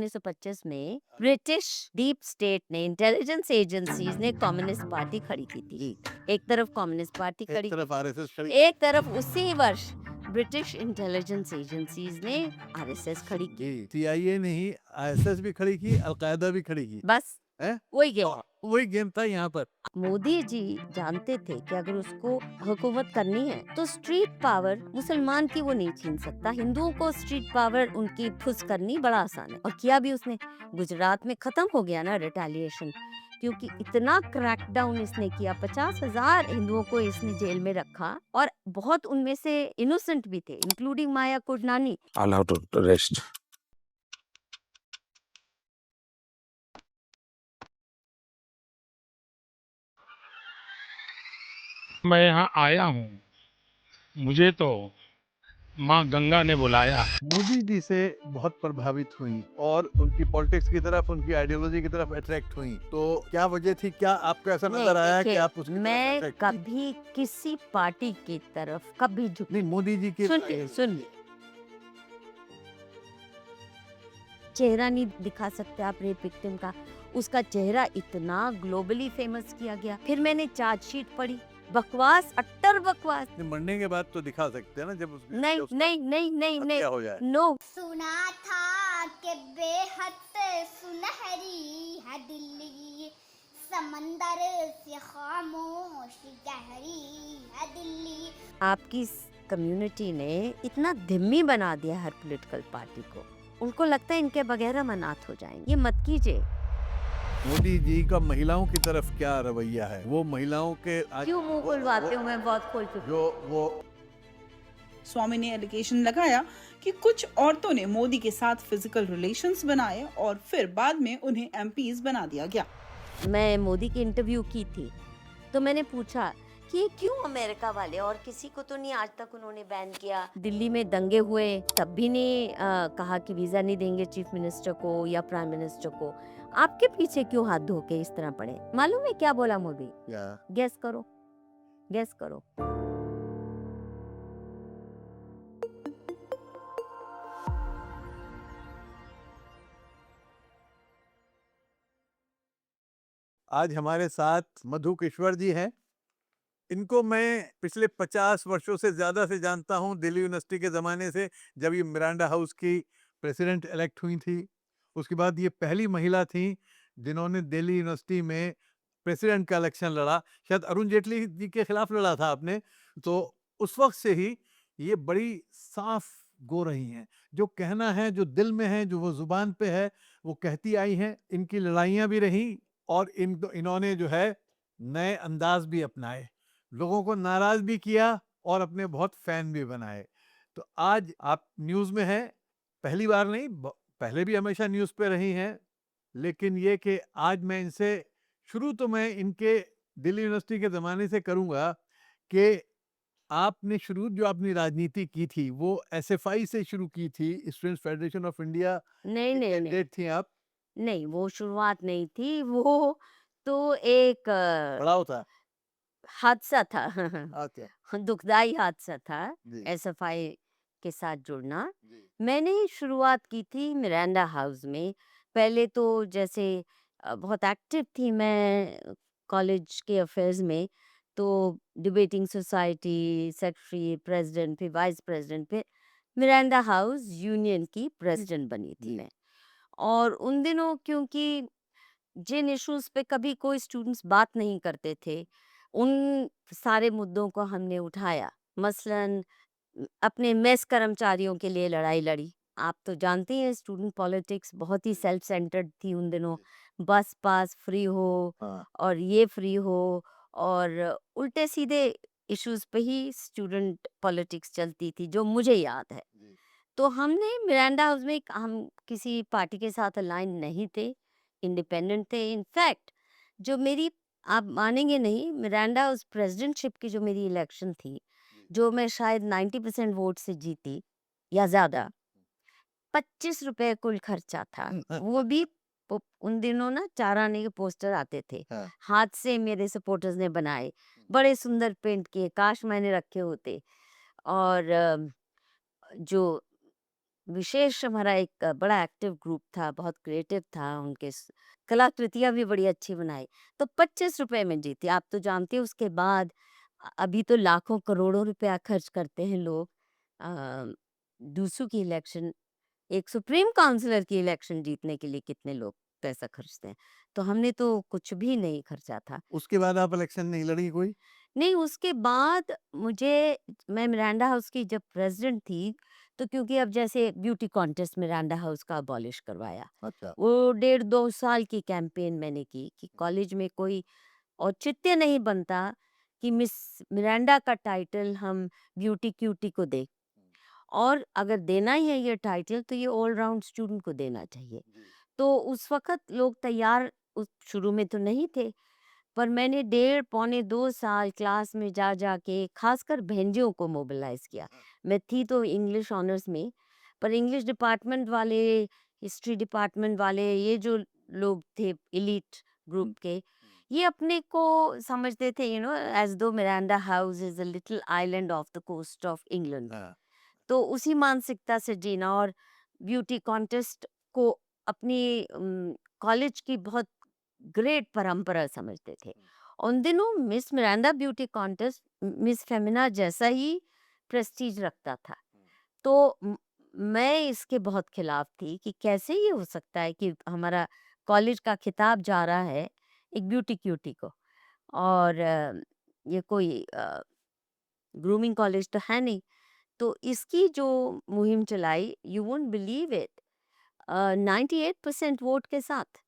1925 में British deep state ने, intelligence agencies ने कम्युनिस्ट पार्टी खड़ी की थी। जी, एक तरफ कम्युनिस्ट पार्टी एक खड़ी की तरफ थी, आरएसएस खड़ी। एक तरफ उसी वर्ष ब्रिटिश इंटेलिजेंस एजेंसीज ने आरएसएस खड़ी की। जी, सीआईए ने ही आईएसएस भी खड़ी की, अलकायदा भी खड़ी की। बस हैं? वही गेम। और वही गेम था यहाँ पर। मोदी जी जानते थे कि अगर उसको हुकूमत करनी है तो स्ट्रीट पावर मुसलमान की वो नहीं छीन सकता। हिंदुओं को स्ट्रीट पावर उनकी फुस करनी बड़ा आसान है, और किया भी उसने। गुजरात में खत्म हो गया ना रिटेलिएशन, क्योंकि इतना क्रैकडाउन इसने किया। 50,000 हिंदुओं को इसने जेल में रखा, और बहुत उनमें से इनोसेंट भी थे, including Maya Kodnani. allowed to rest. मैं यहाँ आया हूँ, मुझे तो माँ गंगा ने बुलाया। मोदी जी से बहुत प्रभावित हुई और उनकी पॉलिटिक्स की तरफ, उनकी आइडियोलॉजी की तरफ अट्रैक्ट हुई। तो क्या वजह थी? क्या आपको ऐसा नहीं, नजर आया कि देखिए, आप उसकी तरफ मैं attract हुई? कभी किसी पार्टी की तरफ कभी झुक नहीं, मोदी जी की सुनिए, चेहरा नहीं दिखा सकते आप रेप विक्टिम का। उसका चेहरा इतना ग्लोबली फेमस किया गया। फिर मैंने चार्जशीट पढ़ी, बकवास, अट्टर बकवास। नहीं, मरने के बाद तो दिखा सकते हैं ना, जब नहीं उसका नहीं नहीं नहीं नहीं, हत्या हो जाए। नो। सुना था कि बेहद सुनहरी है दिल्ली, समंदर से खामोश गहरी है दिल्ली। आपकी कम्युनिटी ने इतना धिम्मी बना दिया हर पॉलिटिकल पार्टी को। उनको लगता है इनके बगैर हम अनाथ हो जाएंगे। ये मत कीजिए। मोदी जी का महिलाओं की तरफ क्या रवैया है? वो महिलाओं के आज क्यों मुंह खुलवाते हो? मैं बहुत खोल चुकी हूँ। जो वो स्वामी ने एलिगेशन लगाया कि कुछ औरतों ने मोदी के साथ फिजिकल रिलेशंस बनाए और फिर बाद में उन्हें एमपीज बना दिया गया। मैं मोदी की इंटरव्यू की थी, तो मैंने पूछा कि ये क्यों अमेरिका वाले, और किसी को तो नहीं आज तक उन्होंने बैन किया। दिल्ली में दंगे हुए तब भी नहीं कहा कि वीजा नहीं देंगे चीफ मिनिस्टर को या प्राइम मिनिस्टर को। आपके पीछे क्यों हाथ धो के इस तरह पड़े? मालूम है क्या बोला मोदी? क्या? गेस करो, गेस करो। आज हमारे साथ मधु किश्वर जी हैं। इनको मैं पिछले 50 वर्षों से ज़्यादा से जानता हूँ, दिल्ली यूनिवर्सिटी के ज़माने से, जब ये मिरांडा हाउस की प्रेसिडेंट इलेक्ट हुई थी। उसके बाद ये पहली महिला थी जिन्होंने दिल्ली यूनिवर्सिटी में प्रेसिडेंट का इलेक्शन लड़ा। शायद अरुण जेटली जी के खिलाफ लड़ा था आपने। तो उस वक्त से ही ये बड़ी साफ गो रही हैं। जो कहना है, जो दिल में है, जो वो ज़ुबान पे है, वो कहती आई हैं। इनकी लड़ाइयाँ भी रहीं, और इन्होंने जो है नए अंदाज भी अपनाए, लोगों को नाराज भी किया, और अपने बहुत फैन भी बनाए। तो आज आप न्यूज़ में हैं, पहली बार नहीं, पहले भी हमेशा न्यूज़ पे रही हैं। लेकिन ये कि आज मैं इनसे शुरू, तो मैं इनके दिल्ली यूनिवर्सिटी के ज़माने से करूँगा कि आपने शुरू जो अपनी राजनीति की थी वो एसएफआई से शुरू की थी, स्टूडेंट्स फेडरेशन ऑफ इंडिया नहीं की नहीं नहीं कैंडिडेट थी आप। नहीं, वो शुरुआत नहीं थी, वो तो एक पढ़ाओ था। हादसा था। अच्छा। दुखदाई हादसा था जी। एसएफआई के साथ जुड़ना। जी। मैंने शुरुआत की थी मिरांडा हाउस में। पहले तो जैसे बहुत एक्टिव थी मैं कॉलेज के अफेयर्स में, तो डिबेटिंग सोसाइटी सेक्रेटरी, प्रेसिडेंट, फिर वाइस प्रेसिडेंट, फिर मिरांडा हाउस यूनियन की प्रेसिडेंट बनी थी जी। मैं। और उन दिनों क्योंकि जिन इश्यूज पे कभी कोई स्टूडेंट्स बात नहीं करते थे, उन सारे मुद्दों को हमने उठाया। मसलन अपने मेस कर्मचारियों के लिए लड़ाई लड़ी। आप तो जानते हैं स्टूडेंट पॉलिटिक्स बहुत ही सेल्फ सेंटर्ड थी उन दिनों। बस पास फ्री हो, हाँ। और ये फ्री हो, और उल्टे सीधे इश्यूज पे ही स्टूडेंट पॉलिटिक्स चलती थी, जो मुझे याद है। जी। तो हमने मिरांडा हाउस में, हम किसी पार्टी के साथ अलाइन नहीं थे, इंडिपेंडेंट थे। इनफैक्ट जो मेरी, आप मानेंगे नहीं, मिरांडा हाउस प्रेसिडेंटशिप की जो मेरी इलेक्शन थी, जी। जो मैं शायद 90% वोट से जीती या ज़्यादा, 25 रुपए कुल खर्चा था। वो भी उन दिनों ना 4 आने के पोस्टर आते थे, हाँ। हाथ से मेरे सपोर्टर्स ने बनाए, बड़े सुंदर पेंट किए, काश मैंने रखे होते। और जो विशेष हमारा एक बड़ा एक्टिव ग्रुप था, बहुत क्रिएटिव था, उनके कलाकृतियां भी बड़ी अच्छी बनाई। तो 25 रुपए में जीती। आप तो जानते हो उसके बाद अभी तो लाखों करोड़ों रुपया खर्च करते हैं लोग। अ, दूसू की इलेक्शन, एक सुप्रीम काउंसिलर की इलेक्शन जीतने के लिए कितने लोग पैसा खर्चते हैं। तो हमने तो कुछ भी नहीं खर्चा था। उसके बाद आप इलेक्शन नहीं लड़ी कोई? नहीं, उसके बाद मैं मिरांडा हाउस की जब प्रेसिडेंट थी, तो क्योंकि अब जैसे ब्यूटी कॉन्टेस्ट मिरांडा हाउस का अबॉलिश करवाया। अच्छा। वो 1.5-2 साल की कैंपेन मैंने की कि कॉलेज में कोई औचित्य नहीं बनता कि मिस मिरांडा का टाइटल हम ब्यूटी क्यूटी को दें, और अगर देना ही है ये टाइटल तो ये ऑल राउंड स्टूडेंट को देना चाहिए। तो उस वक़्त लोग तैयार उस शुरू में तो नहीं थे, पर मैंने 1.5 पौने 2 साल क्लास में जा के खासकर बहनजियों को मोबिलाइज़ किया। मैं थी तो इंग्लिश ऑनर्स में, पर इंग्लिश डिपार्टमेंट वाले, हिस्ट्री डिपार्टमेंट वाले, ये जो लोग थे एलीट ग्रुप के, ये अपने को समझते थे as though Miranda House is a little island off the coast of England. हाँ। तो उसी मानसिकता से जीना, और ब्यूटी कॉन्टेस्ट को अपनी कॉलेज की बहुत ग्रेट परंपरा समझते थे। उन दिनों miss Miranda beauty contest miss Femina जैसा ही प्रेस्टीज रखता था। तो मैं इसके बहुत खिलाफ थी कि कैसे ये हो सकता है कि हमारा कॉलेज का खिताब जा रहा है एक ब्यूटी क्यूटी को, और ये कोई ग्रूमिंग कॉलेज तो है नहीं। तो इसकी जो मुहिम चलाई, you won't believe it, 98% vote के साथ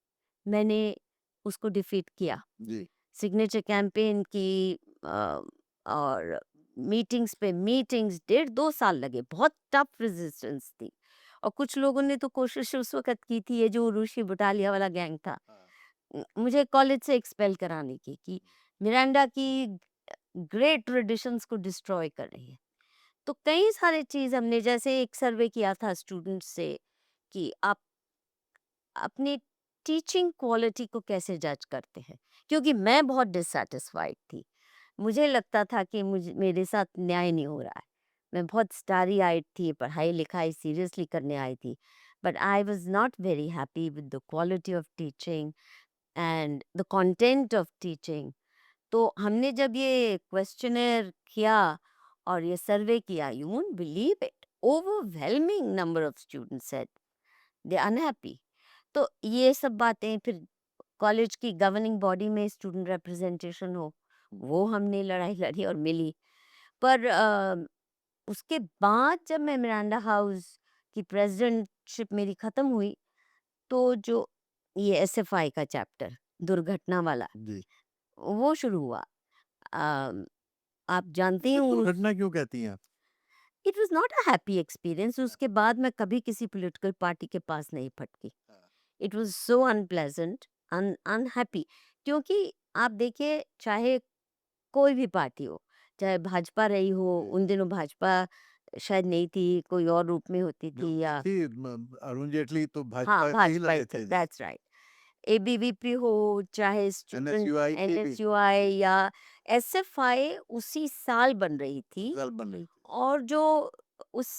मैंने उसको डिफीट किया। जी। सिग्नेचर कैंपेन की, अ, और मीटिंग्स पे मीटिंग्स, 1.5-2 साल लगे, बहुत टफ रेजिस्टेंस थी। और कुछ लोगों ने तो कोशिश उस वक्त की थी, ये जो ऋषि बुटालिया वाला गैंग था, मुझे कॉलेज से एक्सपेल कराने की, कि मिरांडा की ग्रेट ट्रेडिशंस को डिस्ट्रॉय कर रही है। तो कई सारे चीज हमने, जैसे एक सर्वे किया था स्टूडेंट्स से कि आप अपनी टीचिंग क्वालिटी को कैसे जज करते हैं, क्योंकि मैं बहुत डिससेटिस्फाइड थी। मुझे लगता था कि मुझे मेरे साथ न्याय नहीं हो रहा है। मैं बहुत स्टारी आइड थी, पढ़ाई लिखाई सीरियसली करने आई थी, but I was not very happy with the quality of teaching and the content of teaching. तो हमने जब ये क्वेश्चनर किया और ये सर्वे किया, you won't believe it, overwhelming number of students said they unhappy. तो ये सब बातें, फिर कॉलेज की गवर्निंग बॉडी में स्टूडेंट रिप्रेजेंटेशन हो, वो हमने लड़ाई लड़ी और मिली। पर उसके बाद जब मैं मिरांडा हाउस की प्रेसिडेंटशिप मेरी खत्म हुई, तो जो ये एसएफआई का चैप्टर दुर्घटना वाला, जी। वो शुरू हुआ। अम, आप जानते इसे हैं दुर्घटना क्यों कहती हैं आप? It was not a happy experience. उसके बाद मैं कभी किसी पॉलिटिकल पार्टी के पास नहीं फटकी। It was so unpleasant, unhappy. क्योंकि आप देखिए, चाहे कोई भी पार्टी हो, चाहे भाजपा रही हो, उन दिनों भाजपा शायद नहीं थी, कोई और रूप में होती जो थी, या थी अरुण जेटली तो हाँ भाजपा के ही भाजपा लगे थे। जी। That's right. एबीवीपी हो, चाहे स्टूडेंट एनएसयूआई की भी एनएसयूआई या एसएफआई, उसी साल बन रही थी। गल बन रही थी। और जो उस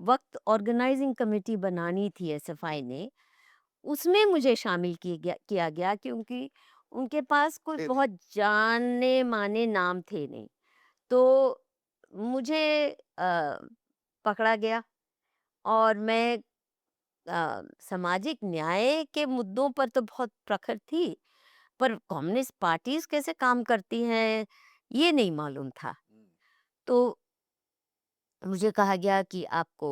वक्त ऑर्गेनाइजिंग कमेटी बनानी थी एसएफआई ने, उसमें मुझे शामिल किया गया, क्योंकि उनके पास कोई थे नहीं। बहुत जाने माने नाम थे नहीं। तो मुझे पकड़ा गया, और मैं सामाजिक न्याय के मुद्दों पर तो बहुत प्रखर थी, पर कम्युनिस्ट पार्टीज कैसे काम करती हैं ये नहीं मालूम था। तो मुझे कहा गया कि आपको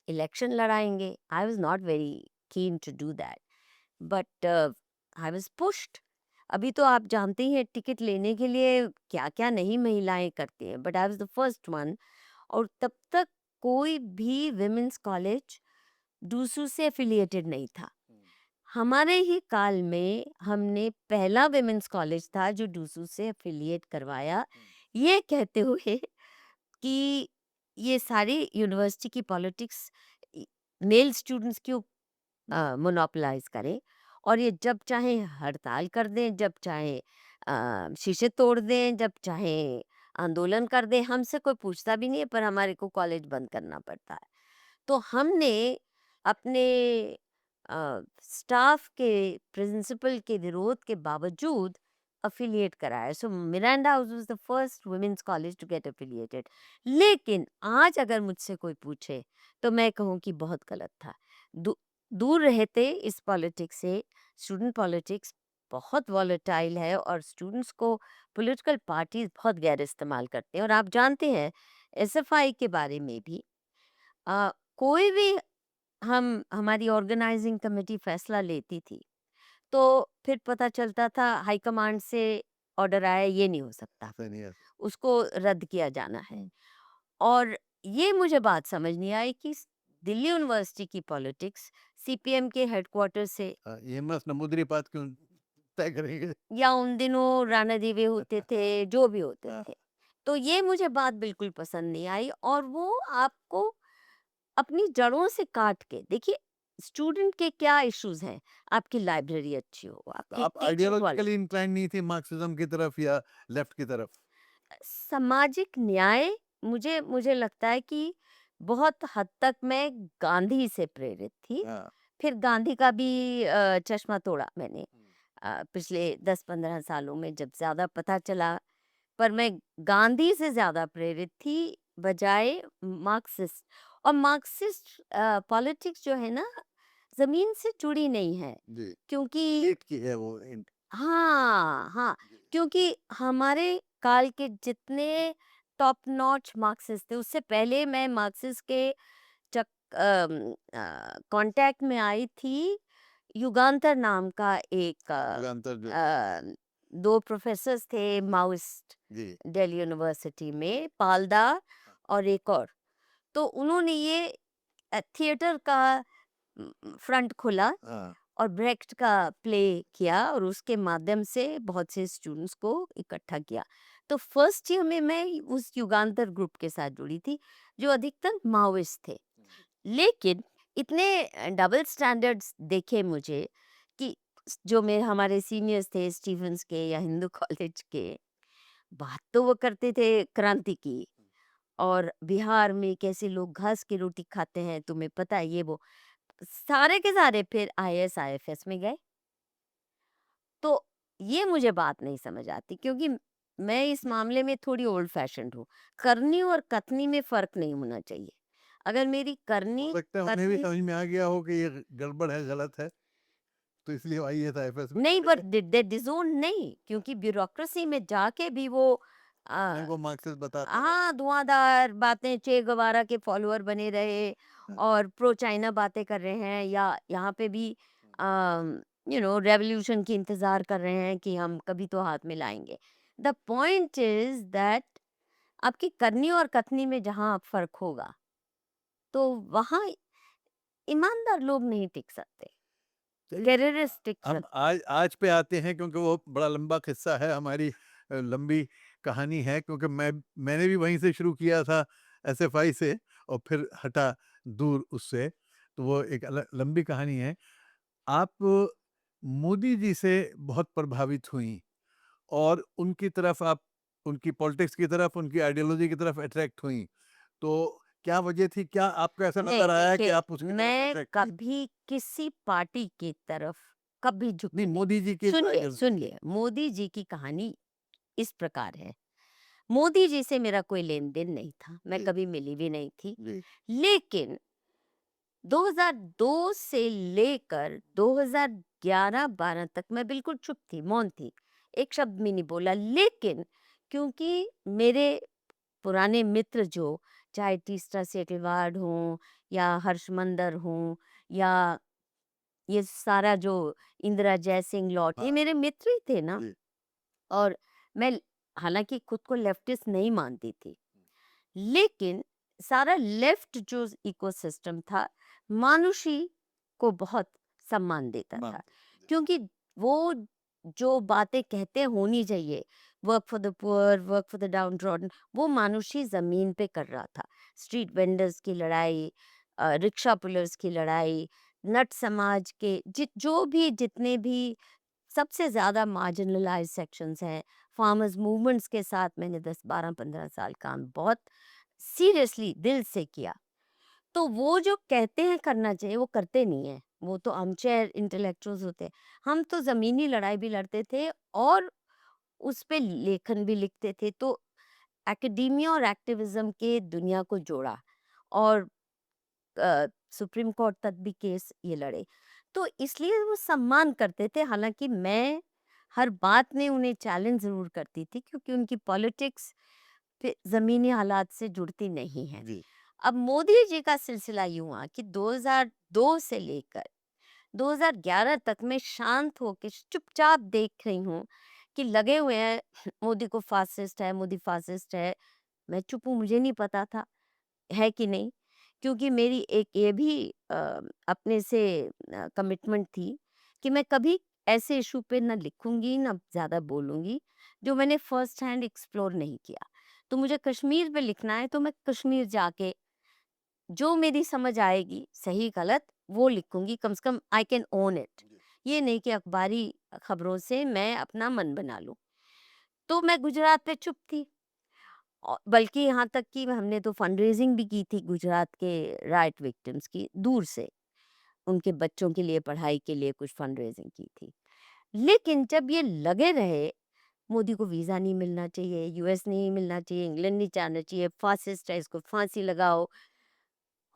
इलेक्शन लड़ाएंगे। I was not very keen to do that, but I was pushed. अभी तो आप जानते ही हैं टिकट लेने के लिए क्या क्या नहीं महिलाएं करती हैं, but I was the first one. और तब तक कोई भी विमेंस कॉलेज डूसू से एफिलिएटेड नहीं था। हमारे ही काल में हमने पहला विमेंस कॉलेज था जो डूसू से एफिलिएट करवाया, ये कहते हुए कि ये सारी यूनिवर्सिटी की पॉलिटिक्स मेल स्टूडेंट्स क्यों मोनोपोलाइज करें, और ये जब चाहे हड़ताल कर दें, जब चाहे शीशे तोड़ दें, जब चाहे आंदोलन कर दें, हमसे कोई पूछता भी नहीं है, पर हमारे को कॉलेज बंद करना पड़ता है। तो हमने अपने स्टाफ के प्रिंसिपल के विरोध के बावजूद अफिलिएट कराया। So Miranda House was the first women's college to get affiliated. लेकिन आज अगर मुझसे कोई पूछे तो मैं कहूँ कि बहुत गलत था। दूर रहते इस पॉलिटिक्स से। स्टूडेंट पॉलिटिक्स बहुत वॉलेटाइल है और स्टूडेंट्स को पॉलिटिकल पार्टीज बहुत गैर इस्तेमाल करते हैं। और आप जानते हैं एसएफआई के बारे में भी कोई भी हमारी ऑर्गेनाइजिंग कमेटी फैसला लेती थी तो फिर पता चलता था हाईकमांड से ऑर्डर आया ये नहीं हो सकता, ऐसा नहीं है। उसको रद्द किया जाना है। और ये मुझे बात समझ नहीं आई कि दिल्ली यूनिवर्सिटी की पॉलिटिक्स सीपीएम के हेडक्वार्टर से ये मस्त नमूदरी क्यों तय करेंगे। या उन दिनों राणा देवी होते थे, जो भी होते हाँ। थे, तो ये मुझे बात बिल्कुल पसंद नहीं आई। और वो आपको अपनी जड़ों से काट के देखिए स्टूडेंट के क्या इश्यूज हैं। आपकी लाइब्रेरी अच्छी हो, तो आपकी आप टीचिंग आइडियोलॉजिकली इंक्लाइन नहीं थी मार्क्सिज्म की तरफ या लेफ्ट की तरफ? सामाजिक न्याय मुझे मुझे लगता है कि बहुत हद तक मैं गांधी से प्रेरित थी। हाँ। फिर गांधी का भी चश्मा तोड़ा मैंने पिछले 10-15 सालों में जब ज्यादा पता चला। पर मैं गांधी से ज्यादा प्रेरित थी बजाय मार्क्सिस्ट। और मार्क्सिस्ट पॉलिटिक्स जो है ना जमीन से जुड़ी नहीं है जी। क्योंकि एट की है वो हाँ हाँ क्योंकि हमारे काल के जितने टॉप नॉच मार्क्सिस्ट थे उससे पहले मैं मार्क्सिस्ट के कांटेक्ट में आई थी। युगांतर नाम का एक युगांतर जो दो प्रोफेसर्स थे माओइस्ट जी दिल्ली यूनिवर्सिटी में, पालदार और एक और। तो उन्होंने ये थिएटर का फ्रंट खोला हाँ और ब्रेक्ट का प्ले किया और उसके माध्यम से बहुत से स्टूडेंट्स को इकट्ठा किया। तो फर्स्ट ईयर में मैं उस युगांतर ग्रुप के साथ जुड़ी थी जो अधिकतर माओइस्ट थे। लेकिन इतने डबल स्टैंडर्ड्स देखे मुझे कि जो मेरे हमारे सीनियर्स थे स्टीफेंस के या हिंदू कॉलेज के, बात तो वो करते थे क्रांति की और बिहार में कैसे लोग घास की रोटी खाते हैं तुम्हें पता है ये वो, सारे के सारे फिर आईएएस आईएफएस में गए। तो ये मुझे बात नहीं समझ आती क्योंकि मैं इस मामले में थोड़ी ओल्ड फैशन्ड हूँ। करनी और कथनी में फर्क नहीं होना चाहिए। अगर मेरी करनी हो सकता है उन्हें भी कथनी समझ में आ गया हो कि ये गड़बड़ है, गलत है, तो इसलिए आईएएस आईएफएस में नहीं चले पर गए। दे डिजोन नहीं क्योंकि ब्यूरोक्रेसी में जाके भी वो उनको मार्क्सिस्ट बताते रहे। हाँ धुआंधार बातें चे गवारा के फॉलोअर बने रहे हाँ। और प्रो चाइना बातें कर रहे हैं या यहाँ पे भी रेवोल्यूशन की इंतजार कर रहे हैं कि हम कभी तो हाथ मिलाएंगे। द पॉइंट इज दैट आपकी करनी और कथनी में जहाँ फर्क होगा तो वहाँ ईमानदार लोग नहीं टिक सकते, चलिए, टेररिस्ट टिक हम सकते। आज पे आते हैं क्योंकि वो बड़ा लंबा किस्सा है, हमारी लंबी कहानी है क्योंकि मैंने भी वहीं से शुरू किया था एसएफआई से और फिर हटा दूर उससे, तो वो एक लंबी कहानी है। आप मोदी जी से बहुत प्रभावित हुई और उनकी तरफ आप उनकी पॉलिटिक्स की तरफ उनकी आइडियोलॉजी की तरफ अट्रैक्ट हुई, तो क्या वजह थी? क्या आपको ऐसा नहीं नजर आया कि देखिए आप उसकी तरफ मैं अट्रैक्ट थी? कभी किसी पार्टी की तरफ कभी झुक नहीं, मोदी जी की सुनिए ideology सुनिए मोदी जी की कहानी इस प्रकार है। मोदी जी से मेरा कोई लेन देन नहीं था, मैं जी। कभी मिली भी नहीं थी। जी लेकिन 2002 से लेकर 2011-12 तक मैं बिल्कुल चुप थी, मौन थी, एक शब्द भी नहीं बोला। लेकिन क्योंकि मेरे पुराने मित्र जो चाहे तीसरा सेटलवार्ड हों या हर्षमंदर हों या ये सारा जो इंदिरा जयसिंह लॉट ये हाँ। मेरे मित्र ही थे ना। जी। और मैं हालांकि खुद को लेफ्टिस्ट नहीं मानती थी लेकिन सारा लेफ्ट जो इकोसिस्टम था मानुषी को बहुत सम्मान देता था मान क्योंकि वो जो बातें कहते होनी चाहिए, work for the poor, work for the down trodden, वो मानुषी जमीन पे कर रहा था। स्ट्रीट वेंडर्स की लड़ाई, रिक्शा पुलर्स की लड़ाई, नट समाज के जो भी जितने भी सबसे ज़्यादा मार्जिनलाइज सेक्शंस हैं, फार्मर्स मूवमेंट्स के साथ मैंने 10 12 15 साल काम बहुत सीरियसली दिल से किया। तो वो जो कहते हैं करना चाहिए वो करते नहीं है, वो तो आर्मचेयर इंटेलेक्चुअल्स होते हैं। हम तो जमीनी लड़ाई भी लड़ते थे और उस पे लेखन भी लिखते थे। तो एकेडेमिया और एक्टिविज्म के दुनिया को जोड़ा और सुप्रीम कोर्ट तक भी केस ये लड़े। तो इसलिए वो सम्मान करते थे, हालांकि मैं हर बात में उन्हें चैलेंज जरूर करती थी क्योंकि उनकी पॉलिटिक्स पे जमीनी हालात से जुड़ती नहीं है। जी। अब मोदी जी का सिलसिला यूं हुआ कि 2002 से लेकर 2011 तक मैं शांत होकर चुपचाप देख रही हूँ कि लगे हुए हैं मोदी को फासिस्ट है, मोदी फासिस्ट है। मैं चुप हूँ, मुझे नहीं पता था है कि नहीं, क्योंकि मेरी एक ये भी अपने से कमिटमेंट थी कि मैं कभी ऐसे इशू पे ना लिखूंगी ना ज़्यादा बोलूंगी जो मैंने फर्स्ट हैंड एक्सप्लोर नहीं किया। तो मुझे कश्मीर पे लिखना है तो मैं कश्मीर जाके जो मेरी समझ आएगी सही गलत वो लिखूंगी, कम से कम आई कैन ओन इट। ये नहीं कि अखबारी खबरों से मैं अपना मन बना लूं। तो मैं गुजरात पे चुप थी बल्कि यहाँ तक कि हमने तो फंड रेजिंग भी की थी गुजरात के राइट विक्टिम्स की, दूर से उनके बच्चों के लिए पढ़ाई के लिए कुछ फंड रेजिंग की थी। लेकिन जब ये लगे रहे मोदी को वीजा नहीं मिलना चाहिए, यूएस नहीं मिलना चाहिए, इंग्लैंड नहीं जाना चाहिए, फासिस्ट है इसको फांसी लगाओ।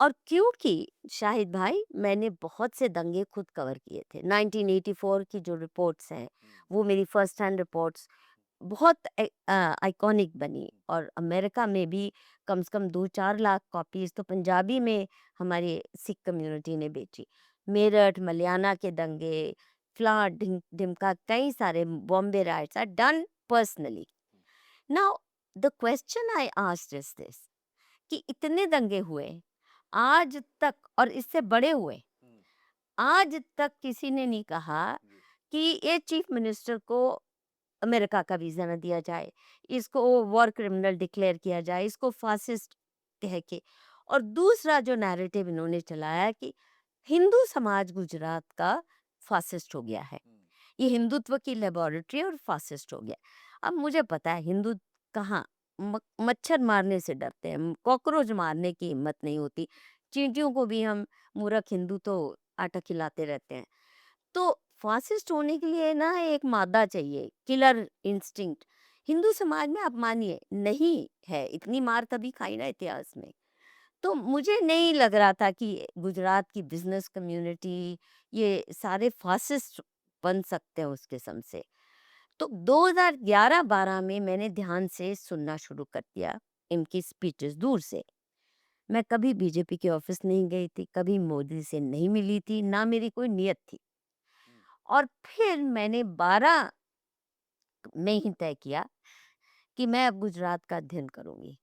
और क्योंकि शाहिद भाई मैंने बहुत से दंगे खुद कवर किए थे, 1984 की जो रिपोर्ट्स हैं वो मेरी फर्स्ट हैंड रिपोर्ट्स बहुत आइकॉनिक बनी और अमेरिका में भी कम से कम 2-4 लाख कॉपीज तो पंजाबी में हमारी सिख कम्युनिटी ने बेची। मेरठ मलियाना के दंगे, फ्लाट डिमका, कई सारे Bombay riots are done personally. Now the question I asked is this कि इतने दंगे हुए आज तक और इससे बड़े हुए, आज तक किसी ने नहीं कहा कि ये चीफ मिनिस्टर को अमेरिका का वीजा न दिया जाए, इसको वॉर क्रिमिनल डिक्लेयर किया जाए, इसको फासिस्ट कह के। और दूसरा जो नैरेटिव इन्होंने चलाया कि हिंदू समाज गुजरात का फासिस्ट हो गया है, ये हिंदुत्व की लेबोरेटरी और फासिस्ट हो गया। अब मुझे पता है हिंदू कहाँ मच्छर मारने से डरते हैं, कॉकरोच मारने की हिम्मत नहीं होती। चींटियों को भी हम मूर्ख हिंदू तो आटा खिलाते रहते हैं। तो फासिस्ट होने के लिए ना एक मादा चाहिए, किलर इंस्टिंक्ट। हिंदू समाज में आप मानिए नहीं है, इतनी मार कभी खाई ना इतिहास में। तो मुझे नहीं लग रहा था कि गुजरात की बिजनेस कम्युनिटी ये सारे फासिस्ट बन सकते हैं उस किस्म से। तो 2011-12 में मैंने ध्यान से सुनना शुरू कर दिया इनकी स्पीचेस दूर से। मैं कभी बीजेपी के ऑफिस नहीं गई थी, कभी मोदी से नहीं मिली थी, ना मेरी कोई नियत थी। और फिर मैंने 12 में ही तय किया कि मैं अब गुजरात का अध्ययन करूंगी,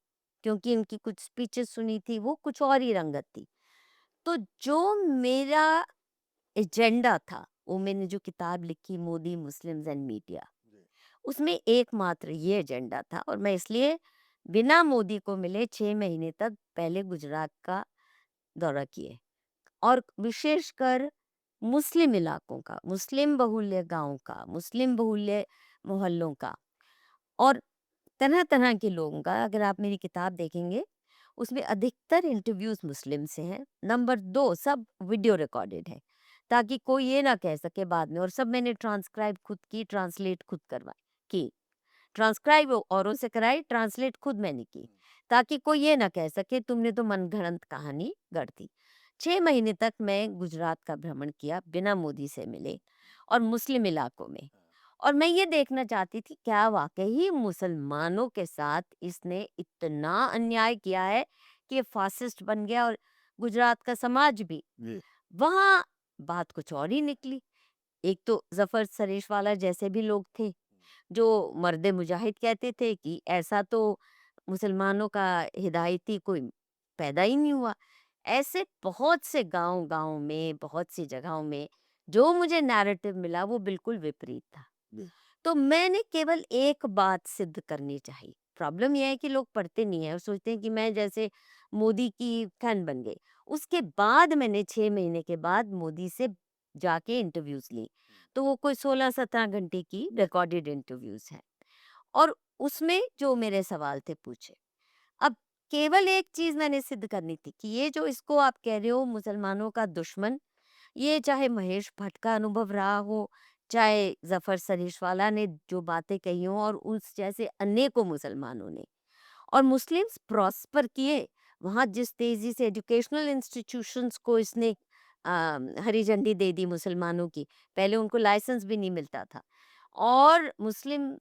क्योंकि इनकी कुछ स्पीचेस सुनी थी वो कुछ और ही रंगत थी। तो जो मेरा एजेंडा था, वो मैंने जो किताब लिखी मोदी मुस्लिम्स एंड मीडिया, उसमें एकमात्र ये एजेंडा था। और मैं इसलिए बिना मोदी को मिले 6 महीने तक पहले गुजरात का दौरा किए और विशेषकर मुस्लिम इलाकों का, मुस्लिम बहुल्य गांव का, मुस्लिम बहुल्य मोहल्लों का और तरह तरह के लोगों का। अगर आप मेरी किताब देखेंगे उसमें अधिकतर इंटरव्यूज मुस्लिम से हैं। नंबर 2 सब वीडियो रिकॉर्डेड है ताकि कोई ये ना कह सके बाद में। और सब मैंने ट्रांसक्राइब खुद की, ट्रांसलेट खुद करवाई की, ट्रांसक्राइब औरों से कराई, ट्रांसलेट खुद मैंने की, ताकि कोई ये ना कह सके तुमने तो मनगढ़ंत कहानी गढ़ दी। 6 महीने तक मैं गुजरात का भ्रमण किया बिना मोदी से मिले और मुस्लिम इलाकों में। और मैं ये देखना चाहती थी क्या वाकई मुसलमानों के साथ इसने इतना अन्याय किया है कि ये फासिस्ट बन गया। और गुजरात का समाज भी, जी। वहाँ बात कुछ और ही निकली। एक तो जफर सरेशवाला जैसे भी लोग थे जो मर्द मुजाहिद कहते थे कि ऐसा तो मुसलमानों का हिदायती कोई पैदा ही नहीं हुआ। ऐसे बहुत से गांव गांव में, बहुत सी जगहों में जो मुझे नैरेटिव मिला वो बिल्कुल विपरीत था। जी। तो मैंने केवल एक बात सिद्ध करनी चाहिए। प्रॉब्लम यह है कि लोग पढ़ते नहीं है और सोचते हैं कि मैं जैसे मोदी की फैन बन गई। उसके बाद मैंने 6 महीने के बाद मोदी से जाके इंटरव्यूज ली, तो वो कोई 16-17 घंटे की रिकॉर्डेड इंटरव्यूज हैं। और उसमें जो मेरे सवाल थे पूछे। अब केवल एक चीज मैंने सिद्ध करनी थी कि ये जो इसको आप कह रहे हो मुसलमानों का दुश्मन, ये चाहे महेश भट्ट का अनुभव रहा हो, चाहे जफर सरीशवाला ने जो बातें कही हों, और उस जैसे अनेकों मुसलमानों ने, और मुस्लिम्स प्रॉस्पर किए वहाँ जिस तेजी से एजुकेशनल इंस्टीट्यूशंस को इसने हरी झंडी दे दी मुसलमानों की। पहले उनको लाइसेंस भी नहीं मिलता था, और मुस्लिम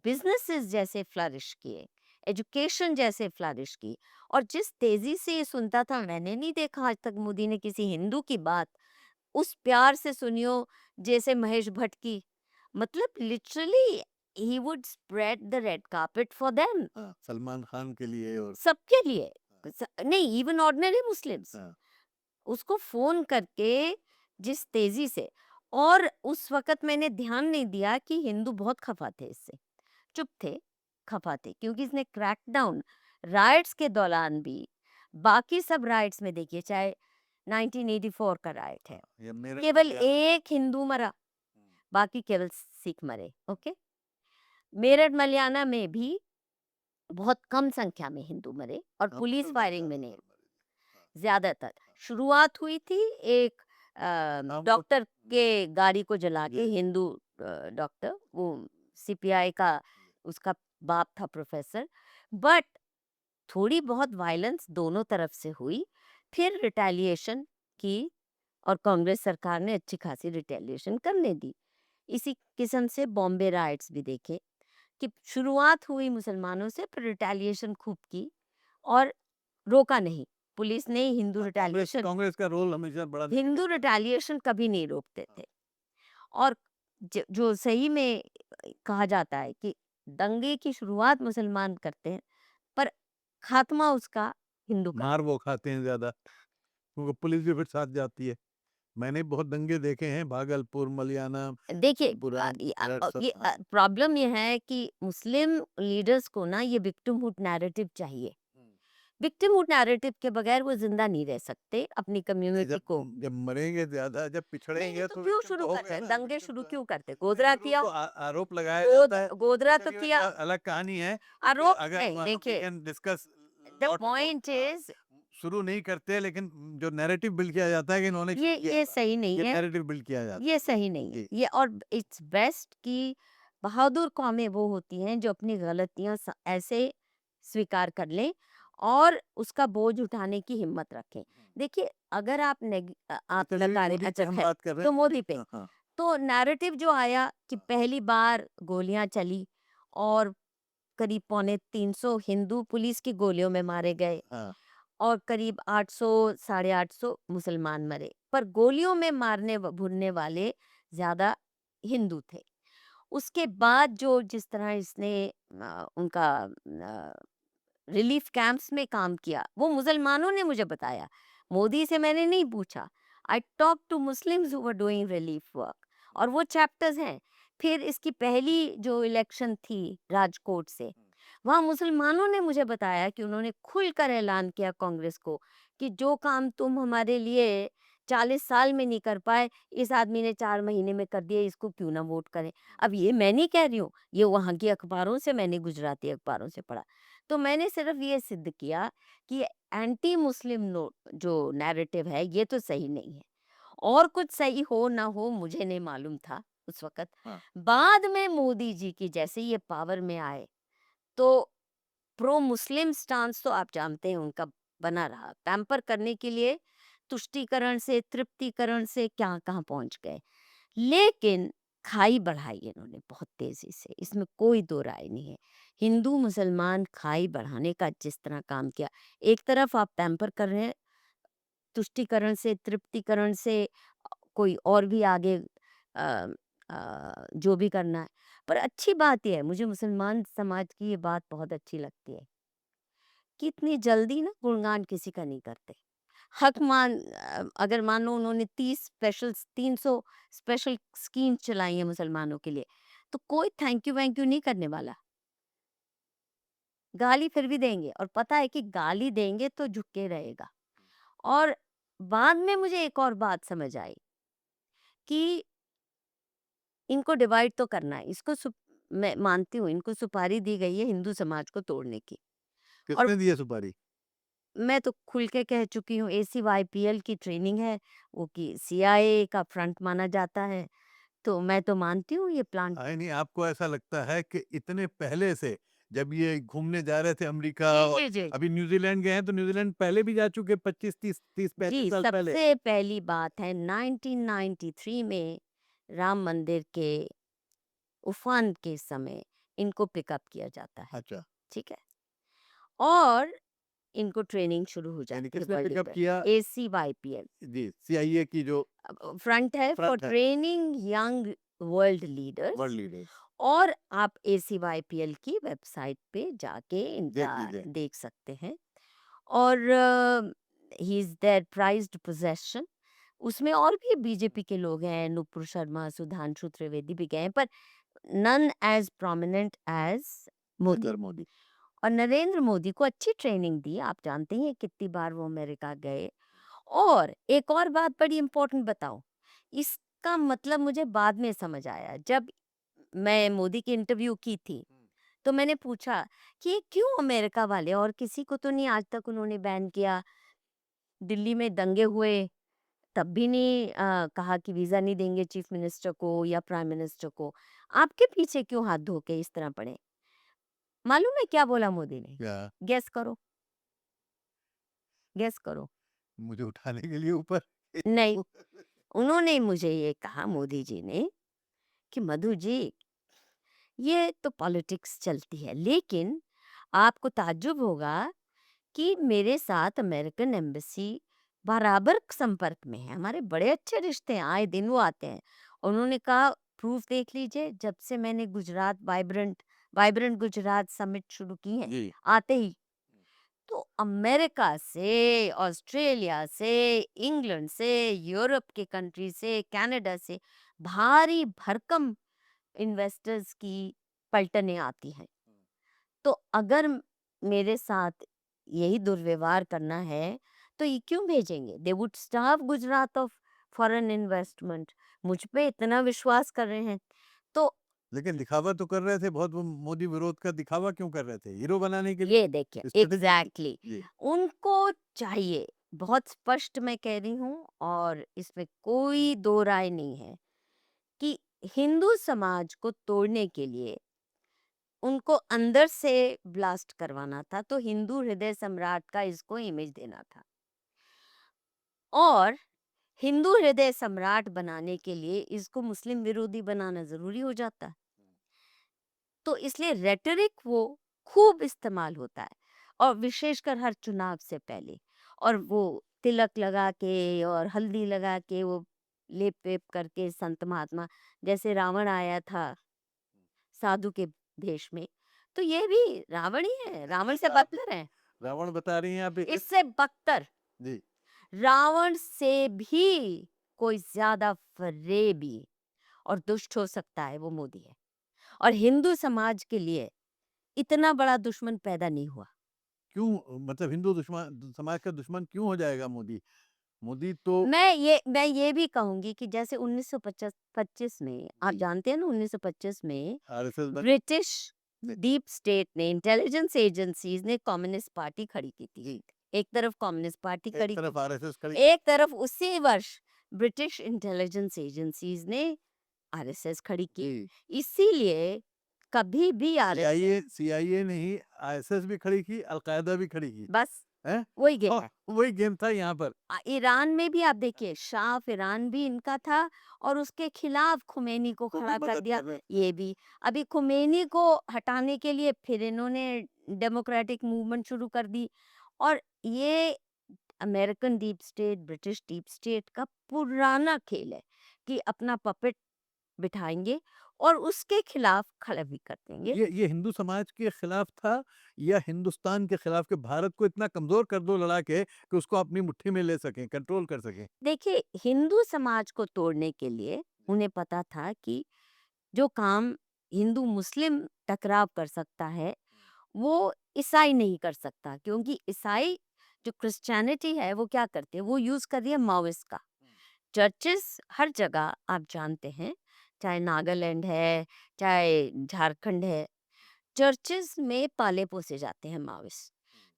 बिजनेसेस जैसे फ्लरिश किए, एजुकेशन जैसे फ्लरिश की। और जिस तेजी से ये सुनता था, मैंने नहीं देखा आज तक मोदी ने किसी हिंदू की बात उस प्यार से सुनियो जैसे महेश भट्ट की। मतलब literally he would spread the red carpet for them, हाँ, सलमान खान के लिए और सबके लिए। नहीं, इवन ऑर्डिनरी मुस्लिम्स हाँ, उसको फोन करके जिस तेजी से। और उस वक्त मैंने ध्यान नहीं दिया कि हिंदू बहुत खफा थे इससे, चुप थे, खफा थे, क्योंकि इसने क्रैकडाउन राइट्स के दौरान भी, बाकी सब राइट्स में देखिए, चाहे 1984 का राइट है, ये मेरे केवल क्या- एक हिंदू मरा, बाकी केवल सिख मरे। ओके, मेरठ मलियाना में भी बहुत कम संख्या में हिंदू मरे, और हम पुलिस तो फायरिंग में नहीं, ज्यादातर मरे। हाँ, ज्यादातर। शुरुआत हुई थी एक हाँ, वो डॉक्टर के गाड़ी को जला के, ये हिंदू डॉक्टर, वो सीपीआई का उसका बाप था प्रोफेसर। बट थोड़ी बहुत वायलेंस दोनों तरफ से हुई, फिर रिटेलिएशन की, और कांग्रेस सरकार ने अच्छी खासी रिटेलिएशन करने दी। इसी किस्म से बॉम्बे राइट्स भी देखे कि शुरुआत हुई मुसलमानों से, पर रिटेलिएशन खूब की, और रोका नहीं पुलिस ने। हिंदू कांग्रेस रिटेलिएशन, कांग्रेस का रोल हमेशा बड़ा हिंदू रिटेलिएशन कभी नहीं रोकते थे। और जो सही में कहा जाता है कि दंगे की शुरुआत मुसलमान करते हैं, पर खात्मा उसका हिंदू का। मार वो खाते हैं ज्यादा, क्योंकि पुलिस भी फिर साथ जाती है। मैंने बहुत दंगे देखे हैं, भागलपुर, मलियाना, देखिए बुरान, मेरठ, सब। ये हाँ, प्रॉब्लम ये है कि मुस्लिम लीडर्स को ना ये विक्टिमहुड नैरेटिव चाहिए। विक्टिमहुड नैरेटिव के बगैर वो जिंदा नहीं रह सकते अपनी कम्युनिटी जब को। जब मरेंगे ज्यादा, जब नहीं, पिछड़ेंगे तो तो क्यों victim शुरू तो हो कर गए रहे ना, दंगे, victim शुरू तो है। क्यों करते? नहीं, गोधरा शुरू किया, तो आरोप लगाया जाता है, गोधरा तो लेकिन ये किया, अलग कहानी है। आरोप अगर नहीं। we देखिए, can discuss the lot about, point is, शुरू नहीं करते, लेकिन जो नैरेटिव बिल्ड किया जाता है कि इन्होंने शुरू किया ये था, सही नहीं ये है, नैरेटिव बिल्ड किया जाता ये सही नहीं है जी। ये। और इट्स बेस्ट कि बहादुर कौमें वो होती हैं जो अपनी गलतियां ऐसे स्वीकार कर लें और उसका बोझ उठाने की हिम्मत रखें। देखिए, अगर आप आप चलिए, लगा रहे, मोदी की अच्छा हम खैर, बात कर रहे तो हैं। मोदी पे हाँ, हाँ, तो नैरेटिव जो आया कि हाँ, पहली बार गोलियां चली, और करीब 250 हिंदू पुलिस की गोलियों में मारे गए, हाँ, और करीब 800 साढ़े 800 मुसलमान मरे, पर गोलियों में मारने भुनने वाले ज्यादा हिंदू थे। उसके बाद जो जिस तरह इसने उनका रिलीफ कैंप्स में काम किया, वो मुसलमानों ने मुझे बताया, मोदी से मैंने नहीं पूछा। I talk to Muslims who were doing relief work, और वो चैप्टर्स हैं। फिर इसकी पहली जो इलेक्शन थी राजकोट से, वहाँ मुसलमानों ने मुझे बताया कि उन्होंने खुलकर ऐलान किया कांग्रेस को कि जो काम तुम हमारे लिए 40 साल में नहीं कर पाए, इस आदमी ने 4 महीने में कर दिया, इसको क्यों ना वोट करें। अब ये मैं नहीं कह रही हूँ, ये वहाँ की अखबारों से, मैंने गुजराती अखबारों से पढ़ा। तो मैंने सिर्फ ये सिद्ध किया कि एंटी मुस्लिम जो नैरेटिव है, ये तो सही नहीं है। और कुछ सही हो ना हो मुझे नहीं मालूम था उस वक्त। हाँ, बाद में मोदी जी की जैसे ये पावर में आए, तो प्रो मुस्लिम स्टांस तो आप जानते हैं उनका बना रहा। पैम्पर करने के लिए तुष्टीकरण से, तृप्तिकरण से क्या कहाँ पहुंच गए। लेकिन खाई बढ़ाई इन्होंने बहुत तेजी से, इसमें कोई दो राय नहीं है। हिंदू मुसलमान खाई बढ़ाने का जिस तरह काम किया, एक तरफ आप पैम्पर कर रहे हैं तुष्टीकरण से, तृप्तिकरण से, कोई और भी आगे अ, जो भी करना है। पर अच्छी बात यह है, मुझे मुसलमान समाज की ये बात बहुत अच्छी लगती है कि इतनी जल्दी ना गुणगान किसी का नहीं करते। अगर मान लो उन्होंने 300 स्पेशल स्कीम चलाई है मुसलमानों के लिए, तो कोई थैंक यू वैंक यू नहीं करने वाला। गाली फिर भी देंगे, और पता है कि गाली देंगे तो झुक के रहेगा। और बाद में मुझे एक और बात समझ आई कि इनको डिवाइड तो करना है, मैं मानती हूँ इनको सुपारी दी गई है हिंदू समाज को तोड़ने की। और किसने दिया सुपारी? मैं तो खुल के कह चुकी हूँ, ACYPL की ट्रेनिंग है, वो कि CIA का फ्रंट माना जाता है, तो मैं तो मानती हूँ ये प्लान। नहीं, आपको ऐसा लगता है कि इतने पहले से जब ये घूमने जा रहे थे अमेरिका जी, और जी, जी। अभी न्यूजीलैंड गए हैं, तो न्यूजीलैंड पहले भी जा चुके 25-30 साल पहले। सबसे पहली बात है 1993 में राम मंदिर के उफान के समय इनको पिकअप किया जाता है, अच्छा, ठीक है? और इनको ट्रेनिंग शुरू हो यानी जाती है किसने वर्ल्ड पिकअप पर, किया? ACYPL। जी, CIA की जो फ्रंट है फॉर फ्रंट है, training young world leaders. World leaders. और आप ACYPL की वेबसाइट पे जाके देख इनका लीजिए। देख सकते हैं। और he is their prized possession. उसमें और भी बीजेपी के लोग हैं, नुपुर शर्मा, सुधांशु त्रिवेदी भी गए हैं, पर none as prominent as Modi. Narendra Modi. और नरेंद्र मोदी को अच्छी ट्रेनिंग दी, आप जानते हैं कितनी बार वो अमेरिका गए। और एक और बात बड़ी इंपॉर्टेंट बताओ, इसका मतलब मुझे बाद में समझ आया, जब मैं मोदी की इंटरव्यू की थी, तो मैंने पूछा कि ये क्यों अमेरिका वाले, और किसी को तो नहीं आज तक उन्होंने बैन किया, दिल्ली में दंगे हुए तब भी नहीं कहा कि वीजा नहीं देंगे चीफ मिनिस्टर को या प्राइम मिनिस्टर को, आपके पीछे क्यों हाथ धो के इस तरह पड़े? मालूम है क्या बोला मोदी ने? क्या? गेस करो, गेस करो। मुझे उठाने के लिए ऊपर? नहीं, उन्होंने मुझे ये कहा, मोदी जी ने, कि मधु जी ये तो पॉलिटिक्स चलती है, लेकिन आपको ताज्जुब होगा कि मेरे साथ अमेरिकन एम्बेसी बराबर संपर्क में है, हमारे बड़े अच्छे रिश्ते हैं, आए दिन वो आते हैं। उन्होंने कहा प्रूफ देख लीजिए, जब से मैंने Gujarat vibrant vibrant Gujarat summit शुरू की है, जी। आते ही तो अमेरिका से, ऑस्ट्रेलिया से, इंग्लैंड से, यूरोप के कंट्री से, कनाडा से भारी भरकम इन्वेस्टर्स की पलटनें आती हैं। तो अगर मेरे साथ यही दुर्व्यवहार करना है, तो ये क्यों भेजेंगे? They would starve Gujarat of foreign investment. मुझ पे इतना विश्वास कर रहे हैं, तो लेकिन दिखावा तो कर रहे थे बहुत, वो मोदी विरोध का दिखावा क्यों कर रहे थे? हीरो बनाने के ये देखिए लिए स्ट्रेटेजी थी। एग्जैक्टली जी। उनको चाहिए, बहुत स्पष्ट मैं कह रही हूँ, और इसमें कोई दो राय नहीं है कि हिंदू समाज को तोड़ने के लिए उनको अंदर से ब्लास्ट करवाना था, तो हिंदू हृदय सम्राट का इसको इमेज देना था। और हिंदू हृदय सम्राट बनाने के लिए इसको मुस्लिम विरोधी बनाना जरूरी हो जाता है। तो इसलिए रेटरिक वो खूब इस्तेमाल होता है, और विशेषकर हर चुनाव से पहले। और वो तिलक लगा के और हल्दी लगा के वो लेप वेप करके संत महात्मा, जैसे रावण आया था साधु के भेष में, तो ये भी रावण ही है, रावण से बदतर है, रावण बता रही हैं आप? इससे बदतर, जी। रावण से भी कोई ज्यादा फरेबी और दुष्ट हो सकता है, वो मोदी है। और हिंदू समाज के लिए इतना बड़ा दुश्मन पैदा नहीं हुआ। क्यों, मतलब हिंदू दुश्मन, समाज का दुश्मन क्यों हो जाएगा मोदी? मोदी तो मैं ये भी कहूंगी कि जैसे 1925 में, आप जी, जानते हैं ना, 1925 में आरएसएस बन ब्रिटिश जी, डीप स्टेट ने, इंटेलिजेंस एजेंसीज ने कम्युनिस्ट पार्टी खड़ी की थी। जी, एक तरफ कम्युनिस्ट पार्टी एक खड़ी की तरफ थी, आरएसएस खड़ी। एक तरफ उसी वर्ष ब्रिटिश इंटेलिजेंस एजेंसीज ने आरएसएस खड़ी की। जी, इसीलिए कभी भी सीआईए आरएसएस, सीआईए ने ही आईएसएस भी खड़ी की, अलकायदा भी खड़ी की, बस हैं? वही गेम और है। वही गेम था यहाँ पर। ईरान में भी आप देखिए, शाह ऑफ ईरान भी इनका था, और उसके खिलाफ खुमैनी को को भी खड़ा कर मदद दिया, कर रहे। ये भी। अभी खुमैनी को हटाने के लिए फिर इन्होंने डेमोक्रेटिक मूवमेंट शुरू कर दी। और ये American deep state, British deep state का पुराना खेल है कि अपना पपेट बिठाएंगे और उसके खिलाफ खड़ा भी कर देंगे। ये हिंदू समाज के खिलाफ था, या हिंदुस्तान के खिलाफ, कि भारत को इतना कमजोर कर दो लड़ा के कि उसको अपनी मुट्ठी में ले सकें, कंट्रोल कर सकें? देखिए, हिंदू समाज को तोड़ने के लिए उन्हें पता था कि जो काम हिंदू मुस्लिम टकराव कर सकता है, वो ईसाई नहीं कर सकता, क्योंकि ईसाई जो क्रिश्चियनिटी है वो क्या करते हैं, वो यूज कर रही है माओइस्ट का। चर्चेस हर जगह आप जानते हैं, चाहे नागालैंड है, चाहे झारखंड है, चर्चेस में पाले पोसे जाते हैं माओइस्ट।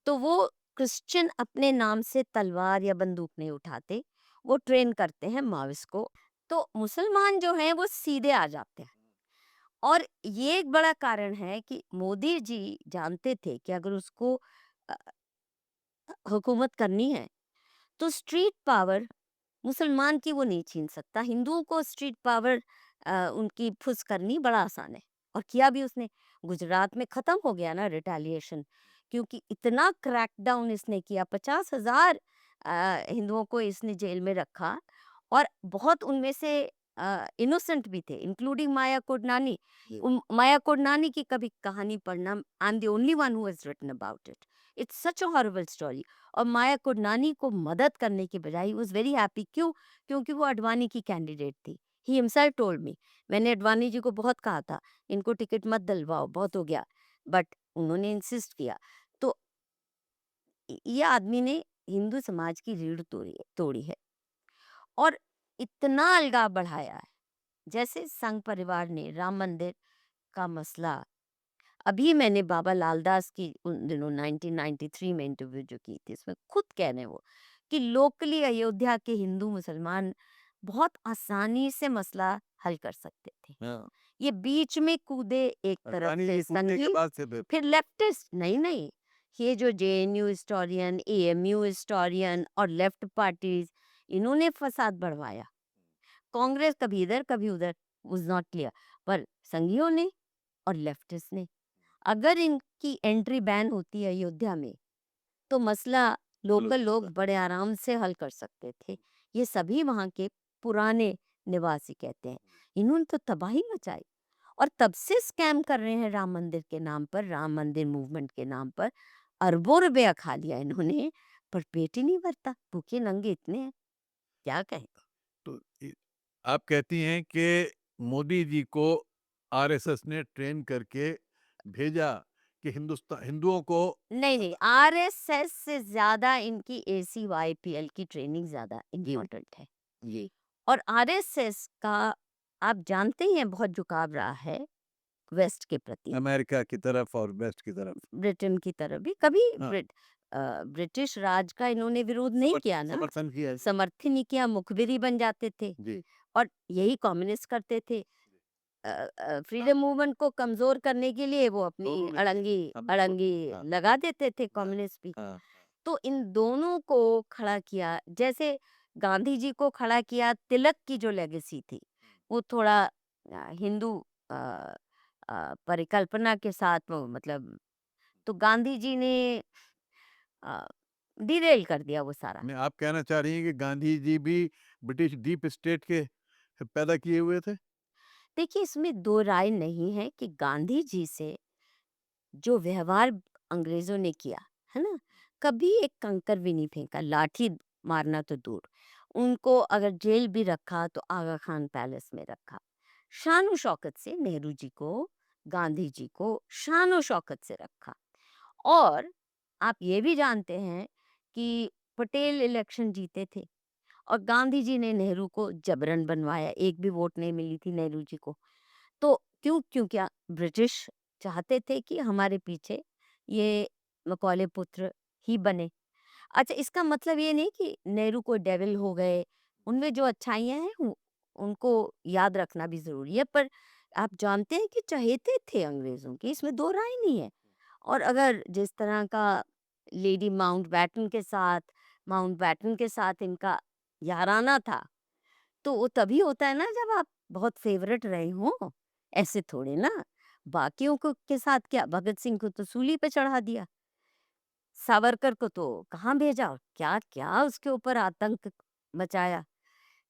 तो वो क्रिश्चियन अपने नाम से तलवार या बंदूक नहीं उठाते, वो ट्रेन करते हैं माओइस्ट को। तो मुसलमान जो हैं वो सीधे आ जाते हैं। और ये एक बड़ा कारण है कि मोदी जी जानते थे कि अगर उसको अ, हुकूमत करनी है तो स्ट्रीट पावर मुसलमान की वो नहीं छीन सकता। हिंदुओं को स्ट्रीट पावर उनकी फुस करनी बड़ा आसान है, और किया भी उसने। गुजरात में खत्म हो गया ना रिटेलिएशन, क्योंकि इतना क्रैकडाउन इसने किया। 50,000 हिंदुओं को इसने जेल में रखा, और बहुत उनमें से इनोसेंट भी थे, इंक्लूडिंग माया कोडनानी। माया कोडनानी की कभी कहानी पढ़ना, I am the only one who has written about it. It's such a horrible story. और माया कोडनानी को मदद करने के बजाय वाज वेरी हैप्पी। क्यों? क्योंकि वो अडवाणी की कैंडिडेट थी। ही हिमसेल्फ टोल्ड मी, मैंने अडवाणी जी को बहुत कहा था इनको टिकट मत दिलवाओ, बहुत हो गया, बट उन्होंने इंसिस्ट किया। तो ये आदमी ने हिंदू समाज की रीढ़ तोड़ी है और इतना अलगाव बढ़ाया है। जैसे संघ परिवार ने राम मंदिर का मसला, अभी मैंने बाबा लालदास की उन दिनों 1993 में इंटरव्यू जो की थी, इसमें खुद कह रहे हैं वो कि लोकली अयोध्या के हिंदू मुसलमान बहुत आसानी से मसला हल कर सकते थे। हाँ, ये बीच में कूदे एक तरफ अडवाणी से जी कूदने के संघी, बाद से फिर लेफ्टिस्ट। नहीं, ये जो जेएनयू हिस्टोरियन, एएमयू हिस्टोरियन और लेफ्ट पार्टीज, इन्होंने फसाद बढ़वाया। कांग्रेस कभी इधर कभी उधर, वाज नॉट क्लियर, पर संघियों ने और लेफ्टिस्ट ने, अगर इनकी एंट्री बैन होती है अयोध्या में, तो मसला लोकल लोग बड़े आराम से हल कर सकते थे। ये सभी वहाँ के पुराने निवासी कहते हैं। इन्होंने तो तबाही मचाई, और तब से स्कैम कर रहे हैं राम मंदिर के नाम पर, राम मंदिर मूवमेंट के नाम पर। अरबों रुपया खा लिया इन्होंने, पर पेट ही नहीं भरता। भूखे नंगे इतने हैं, क्या कहें। तो आप कहती हैं कि मोदी जी को आरएसएस ने ट्रेन करके भेजा कि हिंदुओं को नहीं, आरएसएस से ज्यादा इनकी एसीवाईपीएल की ट्रेनिंग ज्यादा इम्पोर्टेंट है। जी और आरएसएस का आप जानते ही हैं बहुत झुकाव रहा है वेस्ट के प्रति, अमेरिका की तरफ और वेस्ट की तरफ ब्रिटेन की तरफ भी। कभी हाँ, ब्रिटिश राज का इन्होंने विरोध नहीं किया ना, समर्थन किया है। समर्थन नहीं किया, मुखबिरी बन जाते थे। जी और यही कम्युनिस्ट करते थे। फ्रीडम मूवमेंट को कमजोर करने के लिए वो अपनी दोनों ने अड़ंगी हम अड़ंगी हाँ, लगा देते थे, कम्युनिस्ट भी। हाँ, तो इन दोनों को खड़ा किया, जैसे गांधी जी को खड़ा किया। तिलक की जो लेगेसी थी वो थोड़ा हिंदू अ, परिकल्पना के साथ, वो मतलब, तो गांधी जी ने डिरेल कर दिया वो सारा। मैं आप कहना चाह रही हैं कि गांधी जी भी ब्रिटिश डीप स्टेट के पैदा किए हुए थे। देखिए, इसमें दो राय नहीं है कि गांधी जी से जो व्यवहार अंग्रेजों ने किया है ना, कभी एक कंकर भी नहीं फेंका, लाठी मारना तो दूर। उनको अगर जेल भी रखा तो आगा खान पैलेस में रखा। शान शौकत से नेहरू जी को, गांधी जी को शान शौकत से रखा। और आप ये भी जानते हैं कि पटेल इलेक्शन जीते थे, और गांधी जी ने नेहरू को जबरन बनवाया, एक भी वोट नहीं मिली थी नेहरू जी को। तो क्यों क्या ब्रिटिश चाहते थे कि हमारे पीछे ये मकौले पुत्र ही बने। अच्छा, इसका मतलब ये नहीं कि नेहरू को डेविल हो गए। उनमें जो अच्छाइयां हैं उनको याद रखना भी जरूरी है, पर आप जानते हैं कि चहेते थे अंग्रेजों की, इसमें दो राय नहीं है। और अगर जिस तरह का लेडी माउंट बैटन के साथ इनका याराना था, तो वो तभी होता है ना जब आप बहुत फेवरेट रहे हो। ऐसे थोड़े ना। बाकियों को के साथ क्या, भगत सिंह को तो सूली पे चढ़ा दिया, सावरकर को तो कहाँ भेजा, और क्या क्या उसके ऊपर आतंक मचाया।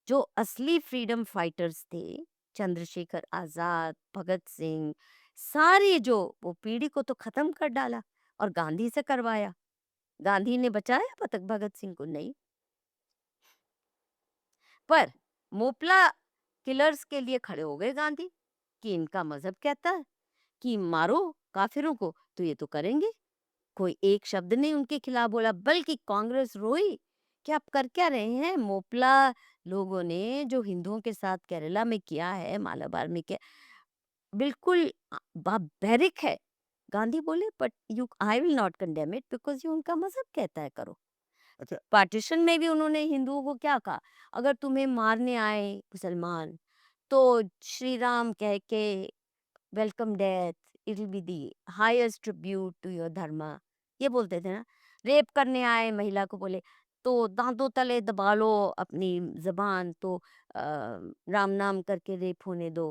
जो असली फ्रीडम फाइटर्स थे, चंद्रशेखर आजाद, भगत सिंह, सारी जो वो पीढ़ी को तो खत्म कर डाला, और गांधी से करवाया। गांधी ने बचाया भगत सिंह को? नहीं। पर मोपला किलर्स के लिए खड़े हो गए गांधी, कि इनका मजहब कहता है कि मारो काफिरों को, तो ये तो करेंगे। कोई एक शब्द नहीं उनके खिलाफ बोला, बल्कि कांग्रेस रोई कि आप कर क्या रहे हैं। मोपला लोगों ने जो हिंदुओं के साथ केरला में किया है, मालाबार में किया, बिल्कुल बारबैरिक है। गांधी बोले but you I will not condemn it because ये उनका मजहब कहता है करो। अच्छा। पार्टीशन में भी उन्होंने हिंदुओं को क्या कहा, अगर तुम्हें मारने आए मुसलमान तो श्री राम कह के welcome death, it will be the highest tribute to your dharma, ये बोलते थे ना। रेप करने आए महिला को बोले तो दांतों तले दबा लो अपनी जबान, तो राम नाम करके रेप होने दो,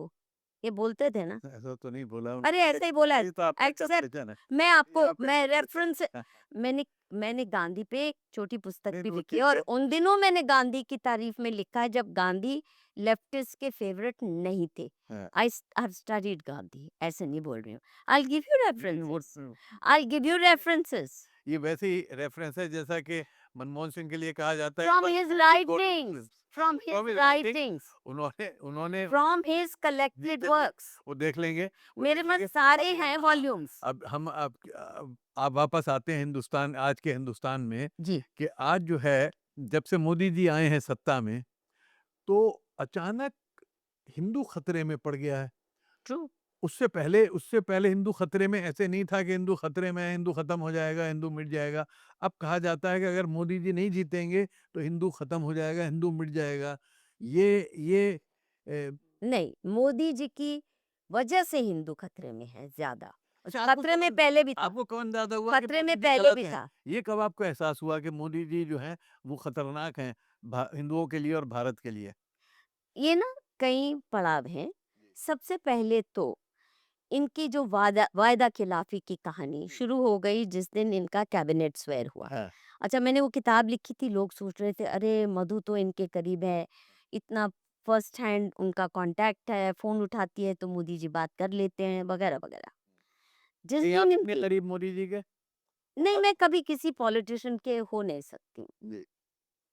ये बोलते थे ना। ऐसा तो नहीं बोला अरे उन्होंने। ऐसे ही बोला है। ये तो आपका एक्सेप्ट कंपेरिजन है। मैं ये आपको आपका मैं कंपेरिजन रेफरेंस है। मैंने मैंने गांधी पे एक छोटी पुस्तक नहीं भी वो लिखी है ठीक और है। उन दिनों मैंने गांधी की तारीफ में लिखा है जब गांधी लेफ्टिस्ट के फेवरेट नहीं थे। हाँ। आई हैव स्टडीड गांधी, ऐसे नहीं बोल रही हूँ। आई गिव यू नहीं, वो references, I give you references ये वैसे ही रेफरेंस है जैसा कि मनमोहन सिंह के लिए कहा जाता है from but his you go to writings, from from his his writing, writings, उन्होंने उन्होंने फ्रॉम हिज जी कलेक्टेड चलिए, वर्क्स। वो देख लेंगे वो मेरे देख पास लेंगे। सारे अब हैं हाँ, वॉल्यूम्स। अब हम आप वापस आते हैं हिंदुस्तान, आज के हिंदुस्तान में जी कि आज जो है जब से मोदी जी आए हैं सत्ता में तो अचानक हिंदू खतरे में पड़ गया है। ट्रू। उससे पहले हिंदू खतरे में ऐसे नहीं था कि हिंदू खतरे में है, हिंदू खत्म हो जाएगा, हिंदू मिट जाएगा। अब कहा जाता है कि अगर मोदी जी नहीं जीतेंगे तो हिंदू खत्म हो जाएगा, हिंदू मिट जाएगा। ये नहीं, मोदी जी की वजह से हिंदू खतरे में है ज्यादा। अच्छा, आपको खतरे में कब पहले भी था, आपको कब अंदाजा हुआ कि खतरे मोदी में जी पहले गलत भी हैं? था। ये कब आपको एहसास हुआ कि मोदी जी जो हैं वो खतरनाक हैं हिंदुओं के लिए और भारत के लिए? ये ना कई पड़ाव हैं। सबसे पहले तो इनकी जो वायदा खिलाफी की कहानी शुरू हो गई जिस दिन इनका कैबिनेट स्वेयर हुआ। हाँ। अच्छा, मैंने वो किताब लिखी थी, लोग सोच रहे थे अरे मधु तो इनके करीब है, इतना फर्स्ट हैंड उनका कांटेक्ट है, फोन उठाती है तो मोदी जी बात कर लेते हैं वगैरह वगैरह। जिस ये आप दिन इतने इनकी, करीब मोदी जी के? नहीं मैं कभी किसी पॉलिटिशियन के हो नहीं सकती जी, जी,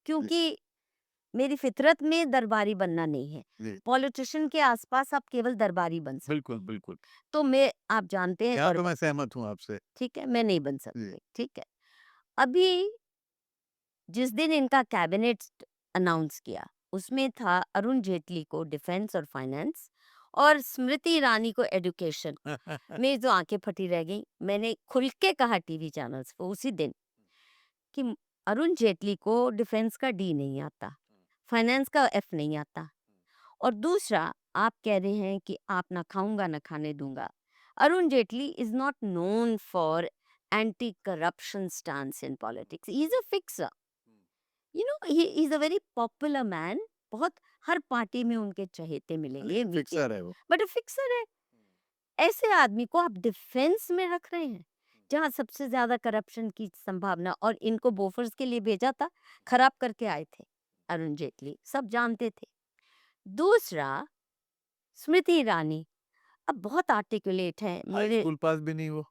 क्योंकि मेरी फितरत में दरबारी बनना नहीं है। जी। पॉलिटिशियन के आसपास आप केवल दरबारी बन सकते, बिल्कुल, बिल्कुल। तो मैं आप जानते हैं यहाँ और तो मैं सहमत हूँ आपसे। ठीक है, मैं नहीं बन जी। सकती, ठीक है। अभी जिस दिन इनका कैबिनेट अनाउंस किया उसमें था अरुण जेटली को डिफेंस और फाइनेंस और स्मृति ईरानी को एजुकेशन। मेरी जो आंखें फटी रह गई, मैंने खुल के कहा टीवी चैनल्स पे उसी दिन कि अरुण जेटली को डिफेंस का डी नहीं आता, फाइनेंस का एफ नहीं आता, और दूसरा आप कह रहे हैं कि आप ना खाऊंगा ना खाने दूंगा। Arun Jaitley is not known for anti corruption stance in politics, he is a fixer, you know, he is a very popular man. बहुत हर पार्टी में उनके चहेते मिलेंगे, फिक्सर है वो। बट फिक्सर है। ऐसे आदमी को आप डिफेंस में रख रहे हैं जहां सबसे ज्यादा करप्शन की संभावना, और इनको बोफर्स के लिए भेजा था, खराब करके आए थे अरुण जेटली, सब जानते थे। दूसरा, स्मृति ईरानी अब बहुत आर्टिकुलेट है, हाई मेरे स्कूल पास भी नहीं वो।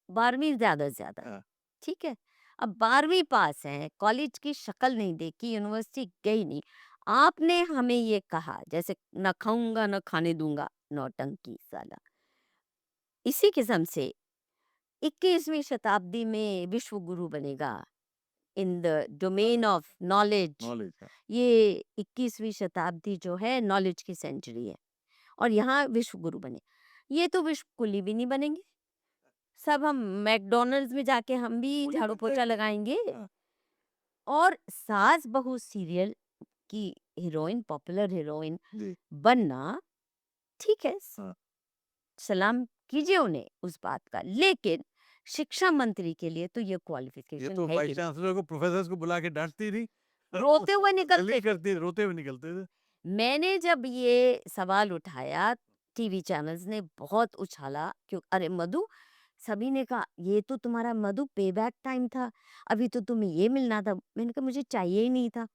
12वीं ज्यादा से ज्यादा, हाँ। ठीक है। अब 12वीं पास है, कॉलेज की शक्ल नहीं देखी, यूनिवर्सिटी गई नहीं, आपने हमें ये कहा जैसे न खाऊंगा न खाने दूंगा, नौटंकी साला। इसी किस्म से 21वीं शताब्दी में विश्व गुरु बनेगा in the domain of knowledge. Knowledge है। ये 21वीं शताब्दी जो है नॉलेज की सेंचुरी है और यहाँ विश्व गुरु बने। ये तो विश्व कुली भी नहीं बनेंगे, सब हम मैकडोनल्ड्स में जाके हम भी कुली झाड़ू बनते पोछा हैं। लगाएंगे। हाँ। और सास बहू सीरियल की हीरोइन, पॉपुलर हीरोइन जी। बनना, ठीक है, हाँ। सलाम कीजिए उन्हें उस बात का, लेकिन शिक्षा मंत्री के लिए तो ये ये क्वालिफिकेशन तो है ही वाइस नहीं। चांसलर को प्रोफेसर्स को बुला के डांटती थी। रोते हुए निकलते गाली थे। करती रोते हुए निकलते थे। मैंने जब ये सवाल उठाया, टीवी चैनल्स ने बहुत उछाला, क्यों, अरे मधु, सभी ने कहा ये तो तुम्हारा मधु पे बैक टाइम था, अभी तो तुम्हें ये मिलना था। मैंने कहा मुझे चाहिए ही नहीं था,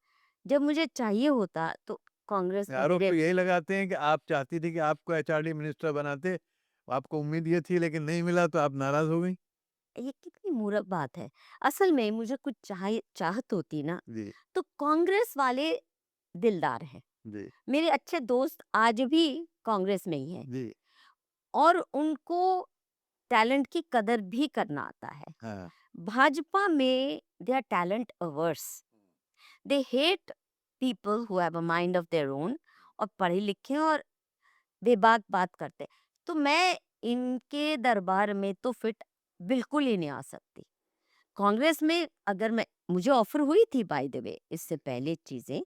जब मुझे चाहिए होता तो कांग्रेस में आरोप तो मेरे, यही लगाते हैं कि आप चाहती थी कि आपको एचआरडी मिनिस्टर बनाते, आपको उम्मीद ये थी लेकिन नहीं मिला तो आप नाराज हो गई। ये कितनी मूर्ख बात है। असल में मुझे कुछ चाहत होती ना जी, तो कांग्रेस वाले दिलदार हैं, जी, मेरे अच्छे दोस्त आज भी कांग्रेस में ही हैं जी। और उनको टैलेंट की कदर भी करना आता है। हाँ। भाजपा में they are talent averse, they hate people who have a mind of their own, और पढ़े लिखे और बेबाक बात करते हैं। तो मैं इनके दरबार में तो फिट बिल्कुल ही नहीं आ सकती। कांग्रेस में अगर मुझे ऑफर हुई थी बाय द वे, इससे पहले चीजें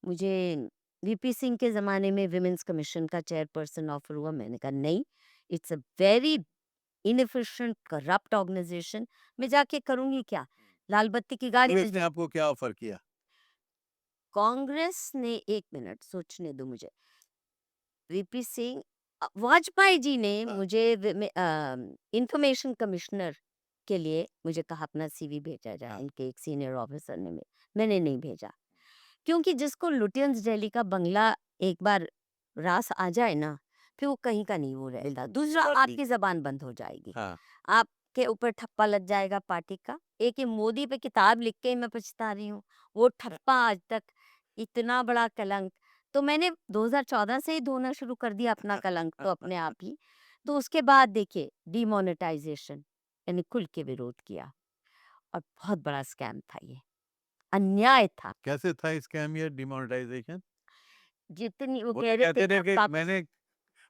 मुझे वीपी सिंह के ज़माने में विमेंस कमीशन का चेयरपर्सन ऑफर हुआ। मैंने कहा नहीं, it's a very inefficient corrupt organisation, मैं जाके करूंगी क्या, लाल बत्ती की गाड़ी कांग्रेस मिल ने आपको क्या ऑफर किया? कांग्रेस ने, एक मिनट सोचने दो मुझे, वीपी सिंह वाजपेयी जी ने हाँ। मुझे इंफॉर्मेशन कमिश्नर के लिए मुझे कहा अपना सीवी भेजा जाए, हाँ। उनके एक सीनियर ऑफिसर ने, मैंने नहीं भेजा, क्योंकि जिसको लुटियंस दिल्ली का बंगला एक बार रास आ जाए ना, फिर वो कहीं का नहीं वो रहता। बिल्कुल, दूसरा, बात आपकी ठीक। जबान बंद हो जाएगी, हाँ, आपके ऊपर ठप्पा लग जाएगा पार्टी का। एक ये मोदी पे किताब लिख के ही मैं पछता रही हूँ, वो ठप्पा आज तक इतना बड़ा कलंक। तो मैंने 2014 से ही धोना शुरू कर दिया अपना कलंक तो अपने आप ही। तो उसके बाद देखिए डिमोनेटाइजेशन, यानी खुल के विरोध किया, और बहुत बड़ा स्कैम था ये, अन्याय था। कैसे था स्कैम ये डिमोनेटाइजेशन? जितनी वो वो कह तो रहे कहते थे थे कि पाकिस्तान मैंने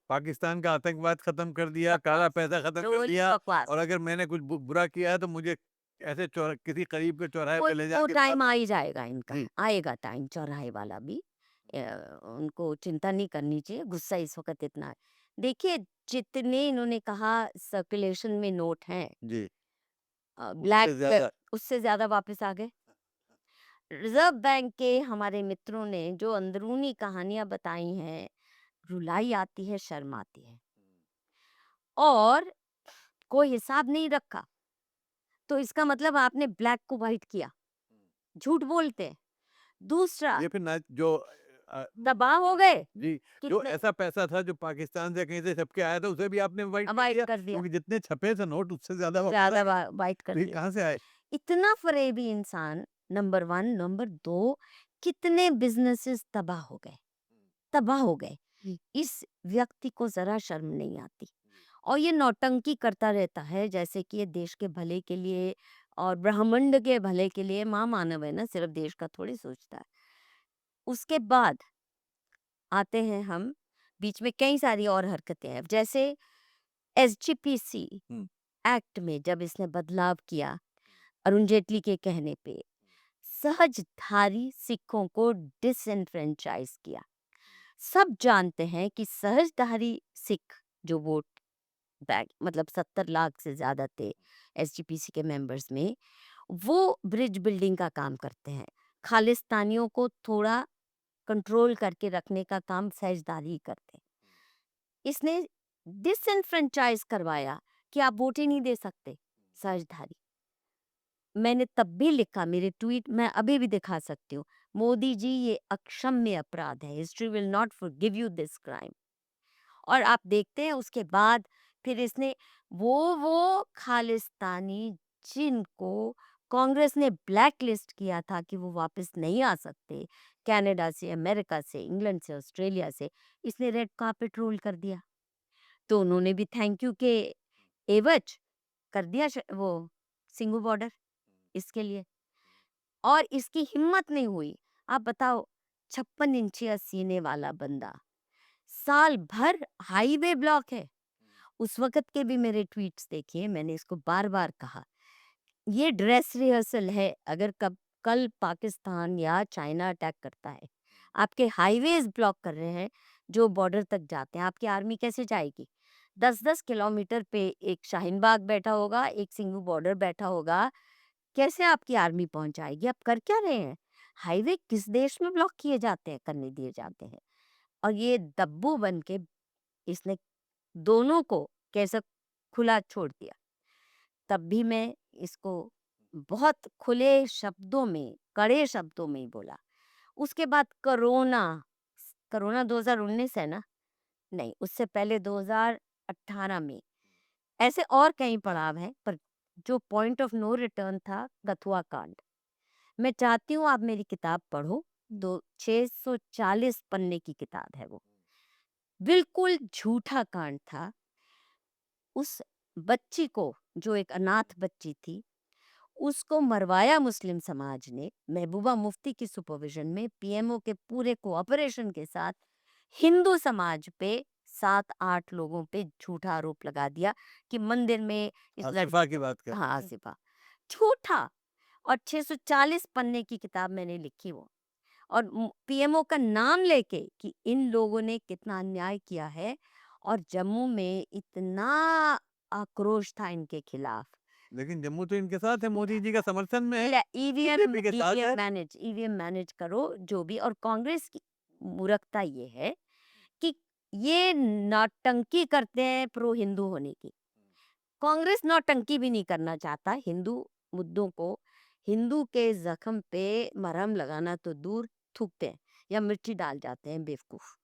पाकिस्तान का आतंकवाद खत्म कर दिया, काला पैसा खत्म कर दिया, बकवास, और अगर मैंने कुछ बुरा किया है तो मुझे ऐसे किसी करीब के चौराहे पे ले वो जाके टाइम आ ही जाएगा इनका, जी। आएगा टाइम चौराहे वाला भी। उनको चिंता नहीं करनी चाहिए, गुस्सा इस वक्त इतना है। देखिए जितने इन्होंने कहा सर्कुलेशन में नोट हैं, जी, उससे ब्लैक, ज्यादा। उससे ज्यादा वापस आ गए। रिजर्व बैंक के हमारे मित्रों ने जो अंदरूनी कहानियां बताई हैं, रुलाई आती है, शर्म आती है, और कोई हिसाब नहीं रखा। तो इसका मतलब आपने ब्लैक को व्हाइट किया, झूठ बोलते हैं। दूसरा, ये फिर ना जो दबाव हो गए, जी, जो कितने ऐसा पैसा था जो पाकिस्तान से कहीं से छप के आया था उसे भी आपने वाइट कर वाइट दिया, कर दिया, क्योंकि जितने छपे थे नोट उससे ज्यादा वापस ज्यादा आए। वाइट कर तो ये दिया। कहाँ से आए? इतना फरेबी इंसान, नंबर वन। नंबर दो, कितने बिजनेसेस तबाह हो गए, तबाह हो गए। इस व्यक्ति को जरा शर्म नहीं आती, और ये नौटंकी करता रहता है जैसे कि ये देश के भले के लिए और ब्रह्मांड के भले के लिए महामानव है ना, सिर्फ देश का थोड़ी सोचता है। उसके बाद आते हैं हम, बीच में कई सारी और हरकतें हैं, जैसे एसजीपीसी हम्म, एक्ट में जब इसने बदलाव किया अरुण जेटली के कहने पे, सहजधारी सिखों को डिसएनफ्रेंचाइज किया। सब जानते हैं कि सहजधारी सिख जो वोट बैग, मतलब 70 लाख से ज्यादा थे एसजीपीसी के मेंबर्स में, वो ब्रिज बिल्डिंग का काम करते हैं। खालिस्तानियों को थोड़ा कंट्रोल करके रखने का काम सहजधारी ही करते हैं। इसने डिसएनफ्रेंचाइज करवाया कि आप वोट ही नहीं दे सकते, सहजधारी। मैंने तब भी लिखा, मेरे ट्वीट मैं अभी भी दिखा सकती हूँ, मोदी जी ये अक्षम्य अपराध है, history will not forgive you this crime. और आप देखते हैं उसके बाद फिर इसने वो खालिस्तानी जिनको कांग्रेस ने ब्लैक लिस्ट किया था कि वो वापस नहीं आ सकते, कनाडा से, अमेरिका से, इंग्लैंड से, ऑस्ट्रेलिया से, इसने रेड कार्पेट रोल कर दिया। तो उन्होंने भी थैंक यू के एवज कर दिया वो सिंगू बॉर्डर इसके लिए। और इसकी हिम्मत नहीं हुई, आप बताओ, 56 इंचिया सीने वाला बंदा, साल भर हाईवे ब्लॉक है। उस वक्त के भी मेरे ट्वीट्स देखिए, मैंने इसको बार बार कहा, ये ड्रेस रिहर्सल है। अगर कल पाकिस्तान या चाइना अटैक करता है, आपके हाईवेज ब्लॉक कर रहे हैं जो बॉर्डर तक जाते हैं, आपकी आर्मी कैसे जाएगी? 10-10 किलोमीटर पे एक शाहीन बाग बैठा होगा, एक सिंगू बॉर्डर बैठा होगा, कैसे आपकी आर्मी पहुंच जाएगी? आप कर क्या रहे हैं? हाईवे किस देश में ब्लॉक किए जाते हैं, करने दिए जाते हैं? और ये दब्बू बन के इसने दोनों को कैसे खुला छोड़ दिया। तब भी मैं इसको बहुत खुले शब्दों में, कड़े शब्दों में ही बोला। उसके बाद कोरोना, कोरोना 2019 है ना? नहीं, उससे पहले 2018 में, ऐसे और कई पड़ाव हैं, पर जो पॉइंट ऑफ नो रिटर्न था कथुआ कांड। मैं चाहती हूँ आप मेरी किताब पढ़ो, 640 पन्ने की किताब है वो, बिल्कुल झूठा कांड था। उस बच्ची को, जो एक अनाथ बच्ची थी, उसको मरवाया मुस्लिम समाज ने, महबूबा मुफ्ती की सुपरविजन में, पीएमओ के पूरे कोऑपरेशन के साथ, हिंदू समाज पे 7-8 लोगों पे झूठा आरोप लगा दिया कि मंदिर में इस आसिफा की बात कर हाँ रहे हैं। आसिफा झूठा। और 640 पन्ने की किताब मैंने लिखी वो, और पीएमओ का नाम लेके कि इन लोगों ने कितना अन्याय किया है, और जम्मू में इतना आक्रोश था इनके खिलाफ। लेकिन जम्मू तो इनके साथ है, मोदी जी का समर्थन में है, ईवीएम बीजेपी के साथ है। ईवीएम मैनेज करो जो भी। और कांग्रेस की मूर्खता ये है कि ये नौटंकी करते हैं प्रो हिंदू होने की। कांग्रेस नौटंकी भी नहीं करना चाहता हिंदू मुद्दों को। हिंदू के जख्म पे मरहम लगाना तो दूर, थूकते हैं या मिर्ची डाल जाते हैं बेवकूफ।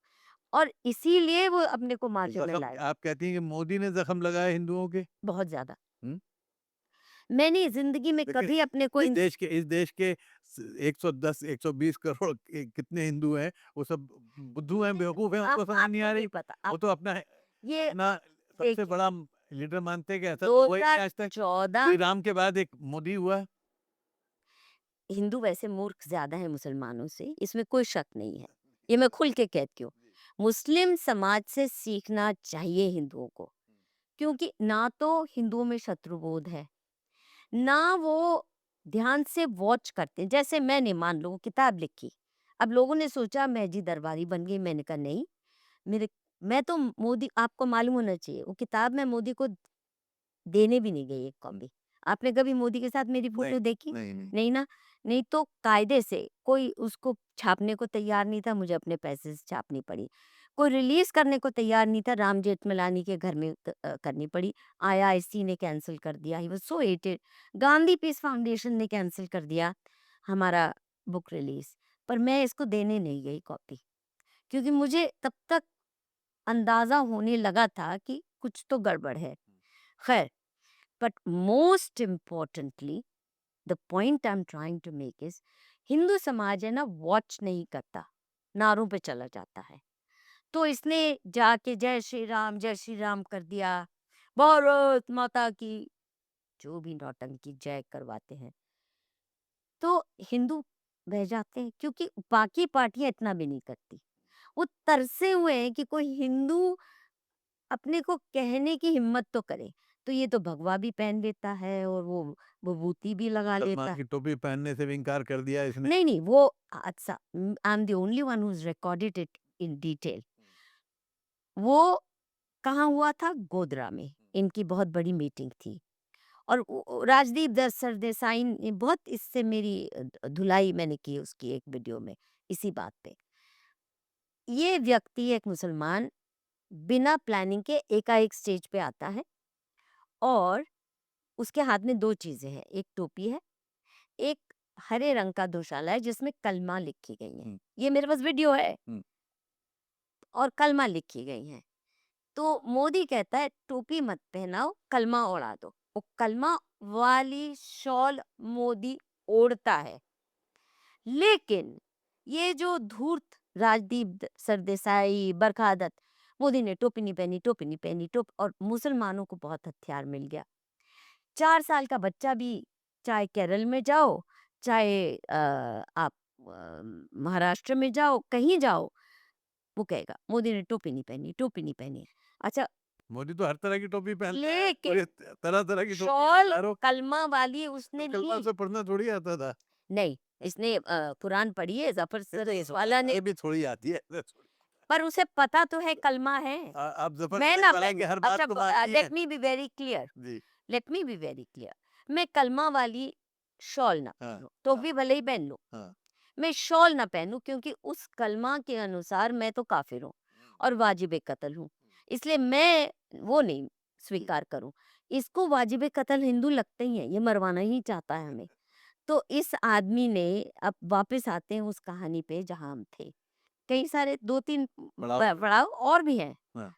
और इसीलिए वो अपने को मार्चों में जख्म लाए आप कहती हैं कि मोदी ने जख्म लगाए हिंदुओं के? बहुत ज्यादा। हम्म? मैंने जिंदगी में लेकिन कभी अपने को इस देश के 110 120 करोड़ कितने हिंदू हैं, वो सब बुद्धू हैं, बेवकूफ हैं, उनको समझ नहीं आपको आ नहीं रही। पता वो तो अपना ये अपना सबसे देखिए बड़ा लीडर मानते हैं कि ऐसा तो हुआ ही नहीं आज तक। 2014 श्री राम के बाद एक मोदी हुआ। हिंदू वैसे मूर्ख ज्यादा है मुसलमानों से, इसमें कोई शक नहीं है, ये मैं खुल के कहती हूँ। मुस्लिम समाज से सीखना चाहिए हिंदुओं को, क्योंकि ना तो हिंदुओं में शत्रुबोध है, ना वो ध्यान से वॉच करते हैं। जैसे मैंने मान लो किताब लिखी, अब लोगों ने सोचा मैं जी दरबारी बन गई, मैंने कहा नहीं, मेरे मैं तो मोदी, आपको मालूम होना चाहिए वो किताब मैं मोदी को देने भी नहीं गई एक कॉपी। आपने कभी मोदी के साथ मेरी नहीं फोटो देखी? नहीं नहीं नहीं ना। नहीं तो कायदे से कोई उसको छापने को तैयार नहीं था, मुझे अपने पैसे से छापनी पड़ी। कोई रिलीज करने को तैयार नहीं था, राम जेठमलानी के घर में करनी पड़ी। आईआईसी ने कैंसिल कर दिया, he was so hated. Gandhi Peace Foundation ने कैंसिल कर दिया हमारा बुक रिलीज। पर मैं इसको देने नहीं गई कॉपी, क्योंकि मुझे तब तक अंदाजा होने लगा था कि कुछ तो गड़बड़ है। खैर, but most importantly the point I am trying to make is, Hindu समाज है ना वॉच नहीं करता, नारों पे चला जाता है। तो इसने जाके जय श्री राम कर दिया, भारत माता की, जो भी नौटंकी जय करवाते हैं, तो हिंदू बह जाते हैं, क्योंकि बाकी पार्टियां इतना भी नहीं करती। वो तरसे हुए हैं कि कोई हिंदू अपने को कहने की हिम्मत तो करे। तो ये तो भगवा भी पहन लेता है और वो विभूति भी लगा लेता सलमान है। की टोपी पहनने से भी इनकार कर दिया इसने। नहीं नहीं, वो अच्छा, आई am the only one who recorded it in detail. वो कहाँ हुआ था? गोधरा में इनकी बहुत बड़ी मीटिंग थी, और राजदीप सरदेसाई ने बहुत इससे मेरी धुलाई मैंने की उसकी एक वीडियो में, इसी बात पे। ये व्यक्ति एक मुसलमान बिना प्लानिंग के एकाएक स्टेज पे आता है, और उसके हाथ में 2 चीज़ें हैं, एक टोपी है, एक हरे रंग का दोशाला है जिसमें कलमा लिखी गई है। हुँ। ये मेरे पास वीडियो है, हुँ। और कलमा लिखी गई हैं। तो मोदी कहता है टोपी मत पहनाओ, कलमा ओढ़ा दो। वो कलमा वाली शॉल मोदी ओढ़ता है। लेकिन ये जो धूर्त राजदीप सरदेसाई, बरखा दत्त, मोदी ने टोपी नहीं पहनी, टोपी नहीं पहनी, और मुसलमानों को बहुत हथियार मिल गया। 4 साल का बच्चा भी, चाहे केरल में जाओ, चाहे आप महाराष्ट्र में जाओ, कहीं जाओ, वो कहेगा मोदी ने टोपी नहीं पहनी, टोपी नहीं पहनी। अच्छा, मोदी तो हर तरह की टोपी पहनता है, और लेकिन ये तरह-तरह की टोपी शॉल हजारों। कलमा वाली उसने कलमा ली से पढ़ना थोड़ी आता था। नहीं। इसने कुरान पढ़ी है, जफर ये तो वाला ने, ये भी थोड़ी आती है। पर उसे पता तो है कलमा है। आप ज़फर मैं खान ना वाला की हर बात को मानती लेट हैं। मी बी वेरी क्लियर, जी, let me be very clear. मैं कलमा वाली शॉल ना हाँ, पहनूं, टोपी भले ही पहन लूं, हाँ। मैं शॉल ना पहनूं, क्योंकि उस कलमा के अनुसार मैं तो काफिर हूँ और वाजिब कत्ल हूँ। इसलिए मैं वो नहीं स्वीकार करूं। इसको वाजिब कत्ल हिंदू लगते ही है, ये मरवाना ही चाहता है हमें। तो इस आदमी ने, अब वापस आते हैं उस कहानी पे जहां हम थे, कई सारे 2-3 पड़ाव। पड़ाव और भी हैं। हाँ,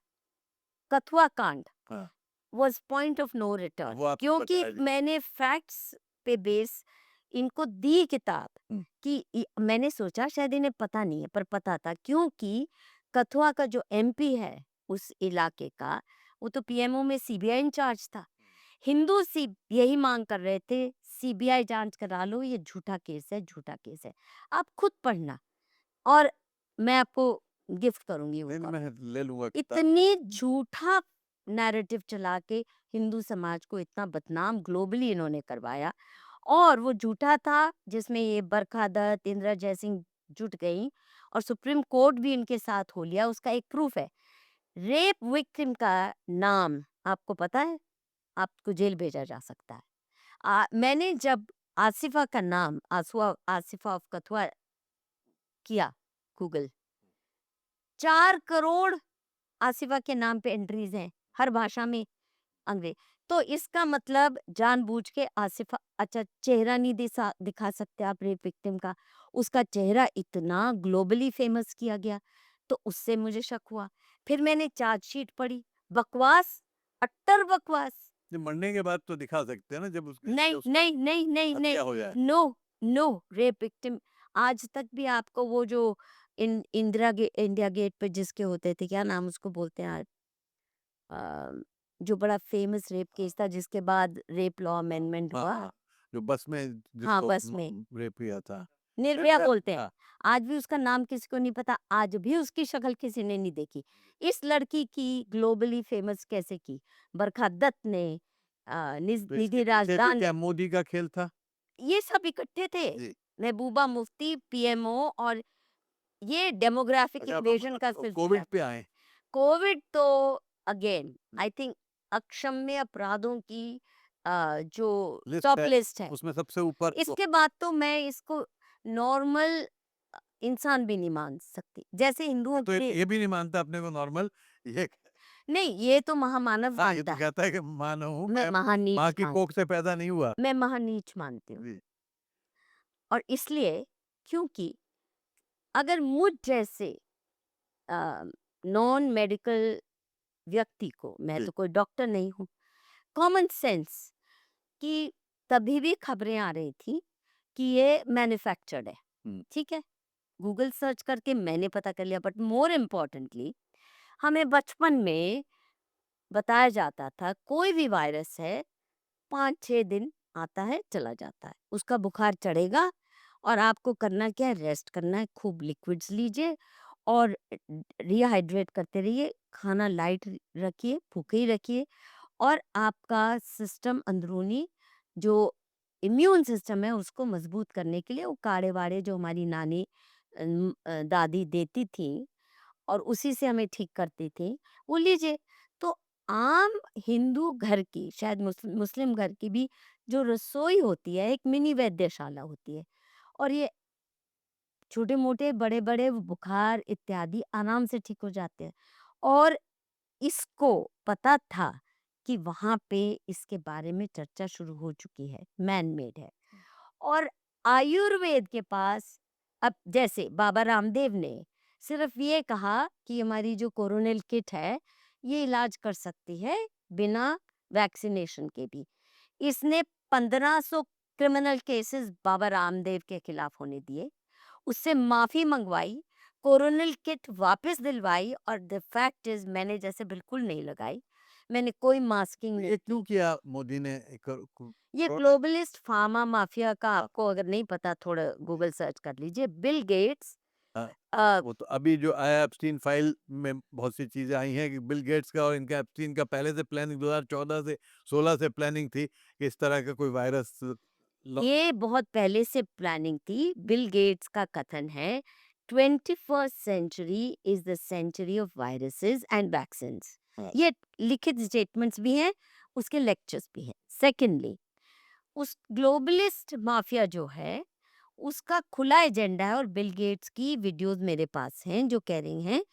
कथुआ कांड हाँ। Was point of no return, वो आपने क्योंकि बताया जी। मैंने फैक्ट्स पे बेस इनको दी किताब, हुँ। कि मैंने सोचा शायद इन्हें पता नहीं है, पर पता था, क्योंकि कथुआ का जो एमपी है उस इलाके का, वो तो पीएमओ में सीबीआई इंचार्ज था। हिंदू सी यही मांग कर रहे थे, सीबीआई जांच करा लो, ये झूठा केस है, झूठा केस है। आप खुद पढ़ना। और मैं आपको गिफ्ट करूंगी वो नहीं नहीं, कॉपी। मैं ले लूंगा किताब। इतनी झूठा नैरेटिव चला के हिंदू समाज को इतना बदनाम ग्लोबली इन्होंने करवाया, और वो झूठा था जिसमें ये बरखा दत्त, इंदिरा जयसिंह जुट गई और सुप्रीम कोर्ट भी इनके साथ हो लिया। उसका एक प्रूफ है, रेप विक्टिम का नाम आपको पता है, आपको जेल भेजा जा सकता है। मैंने जब आसिफा का नाम आसिफा ऑफ कथुआ किया गूगल, 4 करोड़ आसिफा के नाम पे एंट्रीज हैं हर भाषा में, अंग्रेज। तो इसका मतलब जानबूझ के आसिफा, अच्छा चेहरा नहीं दिखा सकते आप रेप विक्टिम का, उसका चेहरा इतना ग्लोबली फेमस किया गया, तो उससे मुझे शक हुआ। फिर मैंने चार्जशीट पढ़ी, बकवास, अट्टर बकवास। जब मरने के बाद तो दिखा सकते हैं ना, जब उसके नहीं उसकी नहीं नहीं नहीं नहीं, हत्या हो जाए। नो नो, रेप विक्टिम आज तक भी आपको वो जो इंडिया गेट पे जिसके होते थे, क्या नाम उसको बोलते हैं, अ, जो बड़ा फेमस रेप केस था जिसके बाद रेप लॉ अमेंडमेंट हाँ हुआ। हाँ, जो बस में हाँ, जिसको बस में रेप किया था। निर्भया बोलते हैं। हाँ, आज भी उसका नाम किसी को नहीं पता, आज भी उसकी शक्ल किसी ने नहीं देखी। इस लड़की की ग्लोबली फेमस कैसे की, बरखा दत्त ने, तो इसके निधि पीछे भी राजदान ने, क्या मोदी का खेल था? ये सब इकट्ठे थे। जी। महबूबा मुफ्ती, पीएमओ, और ये डेमोग्राफिक अच्छा, इक्वेशन का सिलसिला। कोविड पे आए। कोविड तो अगेन आई थिंक अक्षम्य अपराधों की जो लिस्ट टॉप है, लिस्ट है। उसमें सबसे ऊपर तो इसके बाद तो मैं इसको नॉर्मल इंसान भी नहीं मान सकती, जैसे हिंदुओं तो के। ये भी नहीं मानता अपने को नॉर्मल। ये नहीं, ये तो महामानव हाँ, ये मानता तो है। कहता है कि मानव हूँ मैं मैं, महानीच माँ की मान कोख से पैदा नहीं हुआ। मैं महानीच मानती हूँ। जी। और इसलिए, क्योंकि अगर मुझ जैसे नॉन मेडिकल व्यक्ति को, मैं जी। तो कोई डॉक्टर नहीं हूँ, कॉमन सेंस कि तभी भी खबरें आ रही थी कि ये मैन्युफैक्चर्ड है, हम्म। ठीक है, गूगल सर्च करके मैंने पता कर लिया। बट मोर इम्पोर्टेंटली, हमें बचपन में बताया जाता था कोई भी वायरस है 5-6 दिन आता है चला जाता है, उसका बुखार चढ़ेगा और आपको करना क्या है, रेस्ट करना है, खूब लिक्विड्स लीजिए और रिहाइड्रेट करते रहिए, खाना लाइट रखिए, भूखे ही रखिए, और आपका सिस्टम अंदरूनी जो इम्यून सिस्टम है उसको मजबूत करने के लिए वो काढ़े वाढ़े जो हमारी नानी दादी देती थी और उसी से हमें ठीक करती थी, वो लीजिए। तो आम हिंदू घर की, शायद मुस्लिम घर की भी जो रसोई होती है एक मिनी वैद्यशाला होती है, और ये छोटे मोटे बड़े बड़े बुखार इत्यादि आराम से ठीक हो जाते हैं। और इसको पता था कि वहां पे इसके बारे में चर्चा शुरू हो चुकी है, मैन मेड है। और आयुर्वेद के पास, अब जैसे बाबा रामदेव ने सिर्फ ये कहा कि हमारी जो कोरोनिल किट है ये इलाज कर सकती है बिना वैक्सीनेशन के भी। इसने 1500 क्रिमिनल केसेस बाबा रामदेव के खिलाफ होने दिए, उससे माफी मंगवाई, कोरोनिल किट वापस दिलवाई, और द फैक्ट इज मैंने जैसे बिल्कुल नहीं लगाई, मैंने कोई मास्किंग नहीं ये की। क्यों किया मोदी ने? ये ग्लोबलिस्ट फार्मा माफिया का, आपको अगर नहीं पता थोड़ा गूगल सर्च कर लीजिए। बिल गेट्स, हाँ, अ, वो तो अभी जो आया एप्स्टीन फाइल में बहुत सी चीजें आई हैं कि बिल गेट्स का और इनका एप्स्टीन का पहले से प्लानिंग 2014 से 16 से प्लानिंग थी कि इस तरह का कोई वायरस ये बहुत पहले से प्लानिंग थी। बिल गेट्स का कथन है 21st century is the century of viruses and vaccine. हाँ। ये लिखित स्टेटमेंट्स भी हैं, उसके लेक्चर्स भी हैं। सेकेंडली, उस ग्लोबलिस्ट माफिया जो है उसका खुला एजेंडा है, और बिल गेट्स की वीडियोस मेरे पास हैं जो कह रही हैं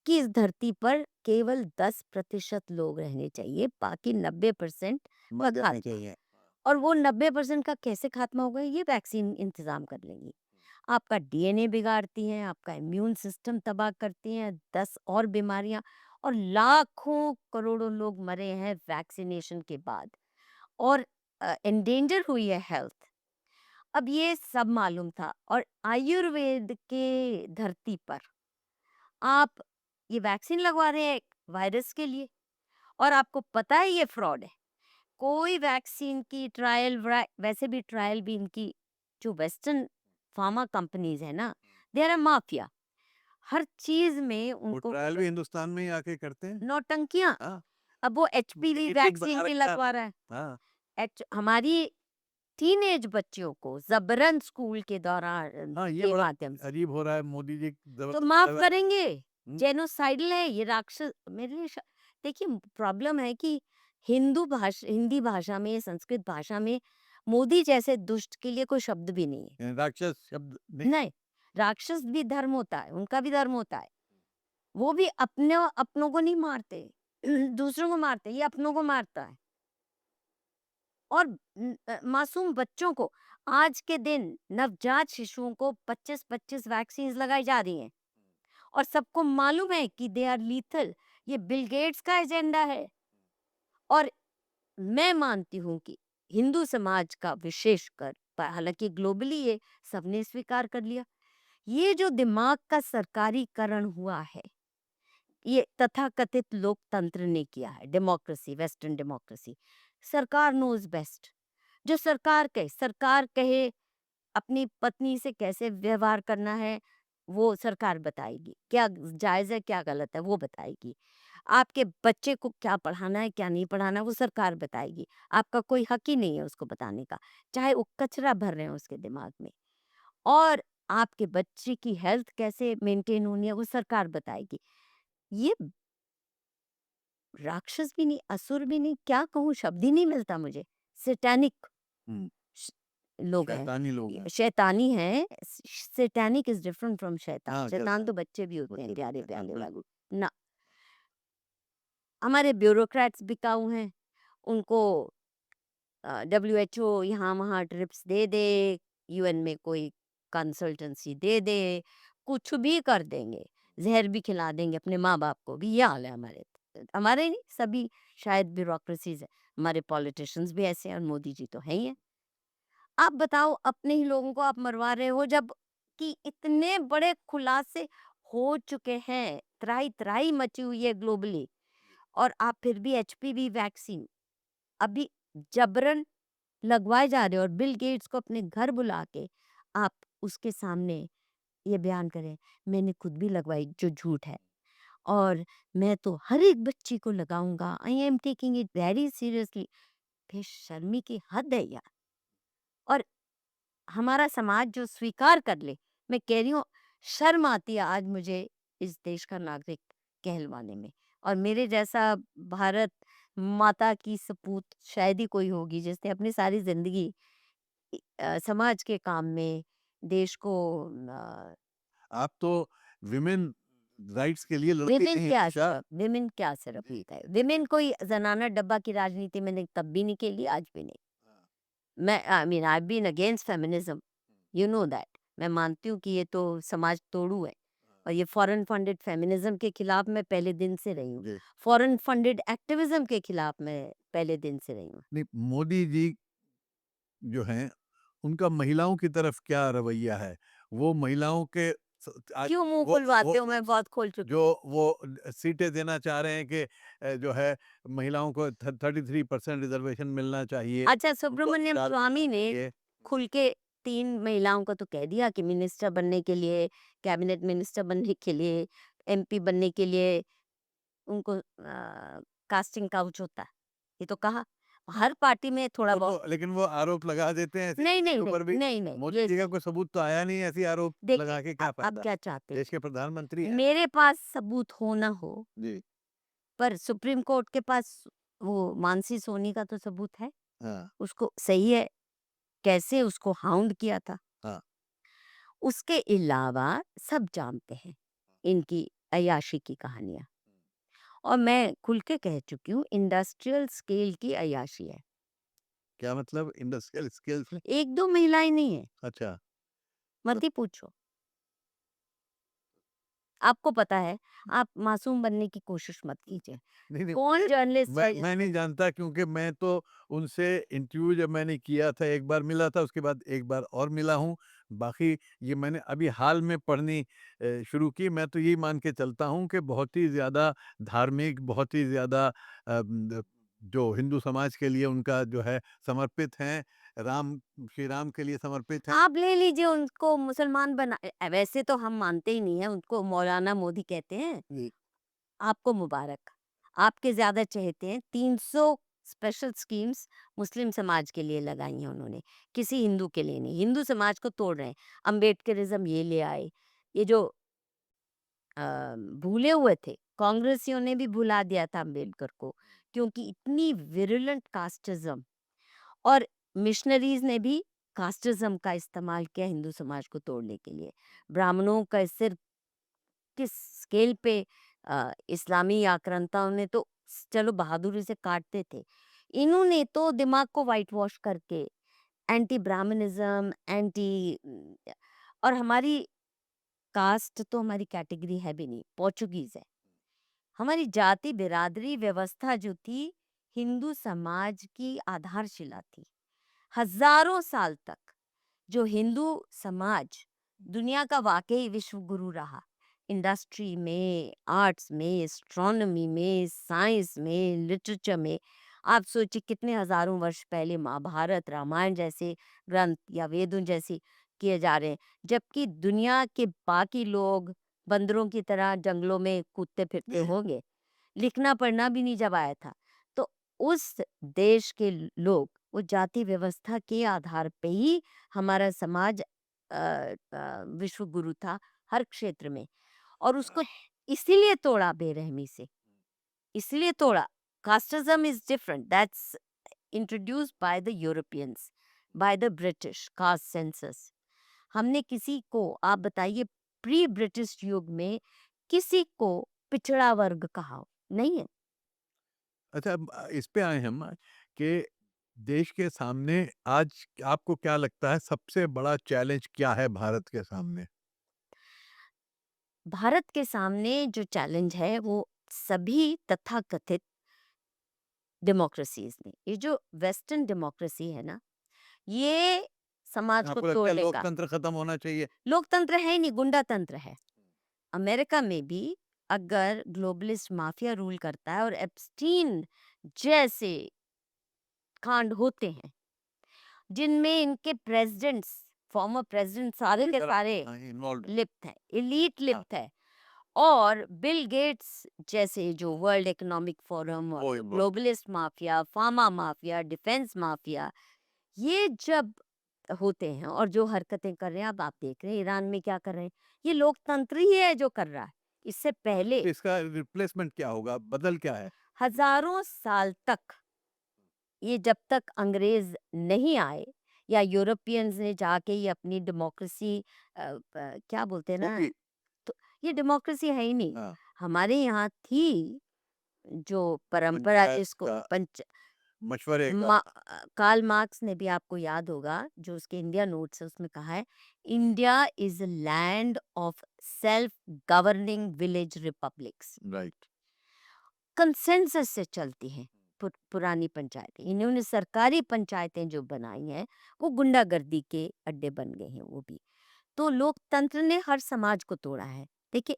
कि इस धरती पर केवल 10% लोग रहने चाहिए, बाकी 90% मर जाने खात्मा। चाहिए। और वो 90% का कैसे खात्मा होगा, ये वैक्सीन इंतजाम कर लेंगी। आपका डीएनए बिगाड़ती हैं, आपका इम्यून सिस्टम तबाह करती हैं, 10 और बीमारियां, और लाखों करोड़ों लोग मरे हैं वैक्सीनेशन के बाद, और एंडेंजर हुई है हेल्थ। अब ये सब मालूम था, और आयुर्वेद के धरती पर आप ये वैक्सीन लगवा रहे हैं एक वायरस के लिए, और आपको पता है ये फ्रॉड है। कोई वैक्सीन की ट्रायल, वैसे भी ट्रायल भी इनकी जो वेस्टर्न फार्मा कंपनीज है ना, दे आर अ माफिया। हर चीज में वो उनको ट्रायल भी हिंदुस्तान में ही आके करते हैं। नौटंकियां। हाँ, अब वो एचपीवी एक वैक्सीन बना भी रखा। लगवा रहा है। हाँ, हमारी टीनेज बच्चियों को जबरन स्कूल के दौरान हाँ, ये के बड़ा माध्यम से अजीब हो रहा है, मोदी जी तो जबरदस्त माफ लगा। करेंगे, हुँ। जेनोसाइडल है ये, राक्षस मेरे लिए देखिए प्रॉब्लम है कि हिंदी भाषा में, संस्कृत भाषा में मोदी जैसे दुष्ट के लिए कोई शब्द भी नहीं है। राक्षस शब्द नहीं। नहीं, राक्षस भी धर्म होता है, उनका भी धर्म होता है। वो भी अपनों को नहीं मारते, दूसरों को मारते, ये अपनों को मारता है। और मासूम बच्चों को आज के दिन नवजात शिशुओं को 25-25 वैक्सीन लगाई जा रही हैं और सबको मालूम है कि दे आर लीथल। ये बिल गेट्स का एजेंडा है। और मैं मानती हूँ कि हिंदू समाज का विशेषकर, हालांकि ग्लोबली ये सबने स्वीकार कर लिया, ये जो दिमाग का सरकारीकरण हुआ है, ये तथाकथित लोकतंत्र ने किया है, डेमोक्रेसी, वेस्टर्न डेमोक्रेसी। सरकार नोज बेस्ट। जो सरकार कहे अपनी पत्नी से कैसे व्यवहार करना है, वो सरकार बताएगी। क्या जायज है, क्या गलत है, वो बताएगी। आपके बच्चे को क्या पढ़ाना है, क्या नहीं पढ़ाना है, वो सरकार बताएगी। आपका कोई हक ही नहीं है उसको बताने का, चाहे वो कचरा भर रहे हैं उसके दिमाग में। और आपके बच्चे की हेल्थ कैसे मेंटेन होनी है, वो सरकार बताएगी। ये राक्षस भी नहीं, असुर भी नहीं, क्या कहूँ, शब्द ही नहीं मिलता मुझे। सैटानिक हुँ, लोग हैं, शैतानी लोग हैं। शैतानी है। सैटानिक इज डिफरेंट फ्रॉम शैतान। हाँ, शैतान तो शैतान बच्चे भी होते हैं, बच्चे भी प्यारे होते हैं। हाँ, प्यारे वाले बिल्कुल। ना। हमारे ब्यूरोक्रेट्स बिकाऊ हैं, उनको WHO यहाँ वहाँ ट्रिप्स दे दे, UN में कोई कंसल्टेंसी दे दे, कुछ भी कर देंगे, जहर भी खिला देंगे अपने माँ बाप को भी। ये हाल है हमारे नहीं, सभी शायद ब्यूरोक्रेसीज है। हमारे पॉलिटिशियंस भी ऐसे हैं और मोदी जी तो है ही है। आप बताओ, अपने ही लोगों को आप मरवा रहे हो, जब कि इतने बड़े खुलासे हो चुके हैं, त्राही त्राही मची हुई है ग्लोबली, और आप फिर भी HPV वैक्सीन अभी जबरन लगवाए जा रहे हो। और बिल गेट्स को अपने घर बुला के आप उसके सामने ये बयान करें, मैंने खुद भी लगवाई, जो झूठ है। और मैं तो हर एक बच्ची को लगाऊंगा, I am taking it very seriously. बेशर्मी की हद है यार। और हमारा समाज जो स्वीकार कर ले, मैं कह रही हूँ, शर्म आती है आज मुझे इस देश का नागरिक कहलवाने में। और मेरे जैसा भारत माता की सपूत शायद ही कोई होगी जिसने अपनी सारी जिंदगी समाज के काम में, देश को आप तो विमेन राइट्स के लिए लड़ती रही हमेशा। विमेन क्या सिर्फ जी। होता है, विमेन कोई जनाना डब्बा की राजनीति मैंने तब भी नहीं खेली, आज भी नहीं। हाँ, मैं I mean I been against feminism, you know that. मैं मानती हूँ कि ये तो समाज तोड़ू है, और ये फॉरेन फंडेड फेमिनिज्म के खिलाफ मैं पहले दिन से रही हूँ। जी। फॉरेन फंडेड एक्टिविज्म के खिलाफ मैं पहले दिन से रही हूँ। नहीं, मोदी जी जो हैं, उनका महिलाओं की तरफ क्या रवैया है? वो महिलाओं के आज क्यों मुंह वो खुलवाते हो, मैं बहुत खोल चुकी जो वो सीटें देना चाह रहे हैं कि जो है महिलाओं को 33% रिजर्वेशन मिलना चाहिए। हूँ। अच्छा, उनको सुब्रमण्यम अधिकार स्वामी मिलना ने चाहिए। खुल के 3 महिलाओं को तो कह दिया कि मिनिस्टर बनने के लिए, कैबिनेट मिनिस्टर बनने के लिए, MP बनने के लिए उनको कास्टिंग काउच होता है, ये तो कहा। हर पार्टी में थोड़ा बहुत। लेकिन वो आरोप लगा देते हैं ऐसे नहीं किसी नहीं के नहीं ऊपर भी। नहीं नहीं, मोदी ये जी का कोई सबूत तो आया नहीं, ऐसी आरोप देखिए, लगा के क्या आप फायदा? क्या चाहते देश हैं, के प्रधानमंत्री हैं। मेरे पास सबूत हो ना हो, जी। पर सुप्रीम कोर्ट के पास वो मानसी सोनी का तो सबूत है। हाँ, उसको सही है, कैसे उसको हाउंड किया था। हाँ। उसके अलावा सब जानते हैं इनकी अय्याशी की कहानियां, और मैं खुल के कह चुकी हूँ, इंडस्ट्रियल स्केल की अय्याशी है। क्या मतलब इंडस्ट्रियल स्किल्स? एक दो महिलाएं नहीं है, अच्छा। मत ही पूछो। आपको पता है, आप मासूम बनने की कोशिश मत कीजिए। नहीं, नहीं, कौन जर्नलिस्ट मैं नहीं जानता, क्योंकि मैं तो उनसे इंटरव्यू जब मैंने किया था, एक बार मिला था, उसके बाद एक बार और मिला हूँ। बाकी ये मैंने अभी हाल में पढ़नी शुरू की। मैं तो यही मान के चलता हूँ कि बहुत ही ज़्यादा धार्मिक, बहुत ही ज़्यादा जो हिंदू समाज के लिए उनका जो है समर्पित हैं। राम श्री राम के लिए समर्पित हैं। आप ले लीजिए उनको मुसलमान बना वैसे तो हम मानते ही नहीं है उनको मौलाना मोदी कहते हैं। जी। आपको मुबारक, आपके ज्यादा चहेते हैं। 300 स्पेशल स्कीम्स मुस्लिम समाज के लिए लगाई हैं उन्होंने, किसी हिंदू के लिए नहीं। हिंदू समाज को तोड़ रहे हैं। अम्बेडकरिज्म ये ले आए, ये जो अ, भूले हुए थे कांग्रेसियों ने भी भुला दिया था अम्बेडकर को, क्योंकि इतनी विरुलेंट कास्टिज्म, और मिशनरीज ने भी कास्टिज्म का इस्तेमाल किया हिंदू समाज को तोड़ने के लिए। ब्राह्मणों का सिर किस स्केल पे इस्लामी आक्रांताओं ने तो चलो बहादुरी से काटते थे, इन्होंने तो दिमाग को वाइट वॉश करके एंटी ब्राह्मणिज्म, एंटी और हमारी कास्ट तो हमारी कैटेगरी है भी नहीं, पोर्चुगीज है। हमारी जाति बिरादरी व्यवस्था जो थी हिंदू समाज की आधारशिला थी। हजारों साल तक जो हिंदू समाज दुनिया का वाकई विश्व गुरु रहा, इंडस्ट्री में, आर्ट्स में, एस्ट्रोनॉमी में, साइंस में, लिटरेचर में। आप सोचिए कितने हजारों वर्ष पहले महाभारत रामायण जैसे ग्रंथ या वेदों जैसे किए जा रहे हैं, जबकि दुनिया के बाकी लोग बंदरों की तरह जंगलों में कूदते फिरते होंगे, लिखना पढ़ना भी नहीं जब आया था। तो उस देश के लोग वो जाति व्यवस्था के आधार पे ही हमारा समाज विश्व गुरु था हर क्षेत्र में, और उसको इसीलिए तोड़ा बेरहमी से, इसलिए तोड़ा। Casteism is different, that's introduced by the Europeans, by the British caste census. हमने किसी को, आप बताइए, प्री ब्रिटिश युग में किसी को पिछड़ा वर्ग कहा हो? नहीं है। अच्छा, अब इस पे आए हम कि देश के सामने आज आपको क्या लगता है सबसे बड़ा चैलेंज क्या है भारत के सामने? भारत के सामने जो चैलेंज है वो सभी तथाकथित डेमोक्रेसीज ने, ये जो वेस्टर्न डेमोक्रेसी है ना, ये समाज को आपको लगता है तोड़ेगा। लोकतंत्र खत्म होना चाहिए? लोकतंत्र है ही नहीं, गुंडा तंत्र है। अमेरिका में भी अगर ग्लोबलिस्ट माफिया रूल करता है और एप्स्टीन जैसे कांड होते हैं जिनमें इनके प्रेसिडेंट्स, फॉर्मर प्रेसिडेंट सारे के सारे इन्वॉल्व। लिप्त हैं, एलीट हाँ। लिप्त है, और बिल गेट्स जैसे जो वर्ल्ड इकोनॉमिक फोरम वो और involved। Globalist mafia, pharma mafia, defence mafia, ये जब होते हैं और जो हरकतें कर रहे हैं, अब आप देख रहे हैं ईरान में क्या कर रहे हैं, ये लोकतंत्र ही है जो कर रहा है। इससे पहले तो इसका रिप्लेसमेंट क्या होगा? बदल क्या है? हजारों साल तक, ये जब तक अंग्रेज नहीं आए या यूरोपियंस ने जाके ये अपनी डेमोक्रेसी क्या बोलते हैं ना, होगी। तो ये डेमोक्रेसी है ही नहीं। हाँ। हमारे यहाँ थी जो परंपरा, पंचायत इसको का, पंच मशवरे का। कार्ल मार्क्स ने भी, आपको याद होगा, जो उसके इंडिया नोट्स है उसमें कहा है, India is a land of self governing village republics. Right. Consensus से चलती हैं पुरानी पंचायतें। इन्होंने सरकारी पंचायतें जो बनाई हैं वो गुंडागर्दी के अड्डे बन गए हैं वो भी। तो लोकतंत्र ने हर समाज को तोड़ा है। देखिए,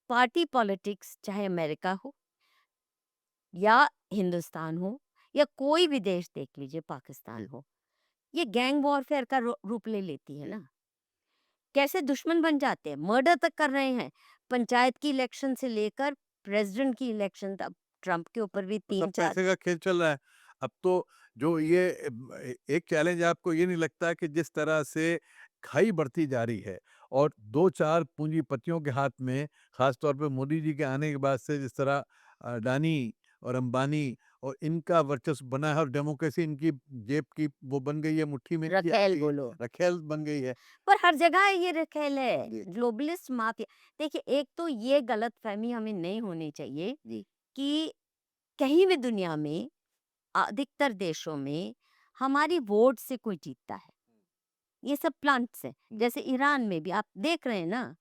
पार्टी पॉलिटिक्स चाहे अमेरिका हो या हिंदुस्तान हो या कोई भी देश देख लीजिए, पाकिस्तान हो, ये गैंग वॉरफेयर का रूप ले लेती है ना। कैसे दुश्मन बन जाते हैं, मर्डर तक कर रहे हैं। पंचायत की इलेक्शन से लेकर प्रेसिडेंट की इलेक्शन तक ट्रंप के ऊपर भी तो सब 3-4 पैसे का खेल चल रहा है। अब तो जो ये एक चैलेंज, आपको ये नहीं लगता कि जिस तरह से खाई बढ़ती जा रही है और 2-4 पूंजीपतियों के हाथ में, खास तौर पे मोदी जी के आने के बाद से, जिस तरह अडानी और अंबानी और इनका वर्चस्व बना है और डेमोक्रेसी इनकी जेब की वो बन गई है, मुट्ठी में रखेल बोलो, रखेल बन गई है। पर हर जगह ये रखेल है, जी। Globalist mafia. देखिए, एक तो ये गलत फहमी हमें नहीं होनी चाहिए जी। कि कहीं भी दुनिया में, अधिकतर देशों में हमारी वोट से कोई जीतता है। ये सब प्लांट्स हैं। जैसे ईरान में भी आप देख रहे हैं ना,